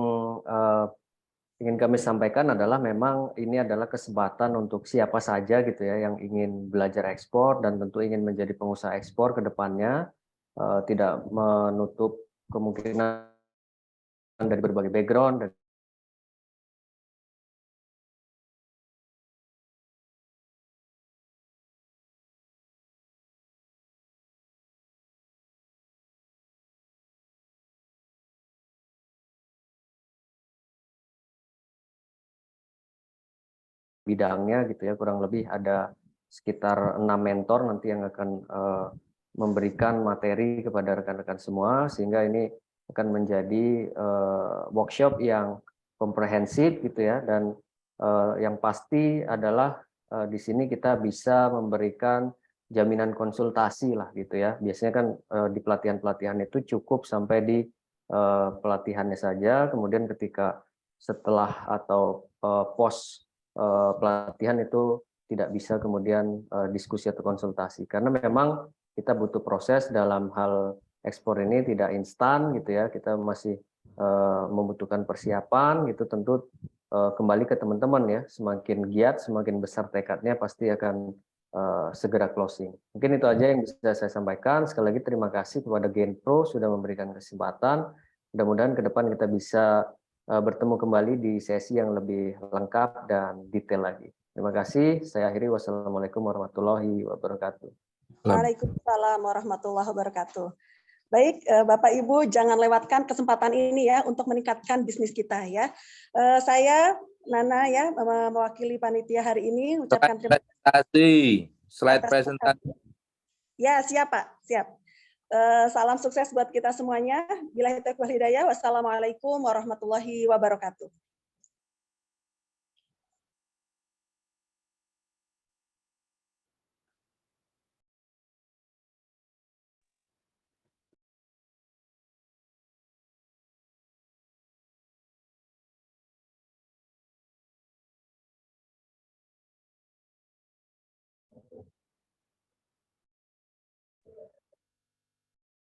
ingin kami sampaikan adalah memang ini adalah kesempatan untuk siapa saja gitu ya yang ingin belajar ekspor dan tentu ingin menjadi pengusaha ekspor ke depannya. Tidak menutup kemungkinan dari berbagai background dan bidangnya gitu ya, kurang lebih ada sekitar 6 mentor nanti yang akan memberikan materi kepada rekan-rekan semua, sehingga ini akan menjadi workshop yang komprehensif gitu ya, dan yang pasti adalah di sini kita bisa memberikan jaminan konsultasi lah gitu ya. Biasanya kan di pelatihan-pelatihan itu cukup sampai di pelatihannya saja, kemudian ketika setelah atau pos pelatihan itu tidak bisa kemudian diskusi atau konsultasi, karena memang kita butuh proses dalam hal ekspor ini tidak instan gitu ya, kita masih membutuhkan persiapan gitu. Tentu kembali ke teman-teman ya, semakin giat semakin besar tekadnya pasti akan segera closing. Mungkin itu aja yang bisa saya sampaikan. Sekali lagi terima kasih kepada Genpro sudah memberikan kesempatan. Mudah-mudahan ke depan kita bisa bertemu kembali di sesi yang lebih lengkap dan detail lagi. Terima kasih. Saya akhiri. Wassalamualaikum warahmatullahi wabarakatuh. Waalaikumsalam warahmatullahi wabarakatuh. Baik, Bapak Ibu, jangan lewatkan kesempatan ini ya untuk meningkatkan bisnis kita ya. Saya Nana ya, mewakili panitia hari ini ucapkan terima kasih. Slide atas presentasi. Ya, siap Pak, siap. Salam sukses buat kita semuanya. Billahi taufiq wal hidayah. Wassalamualaikum warahmatullahi wabarakatuh.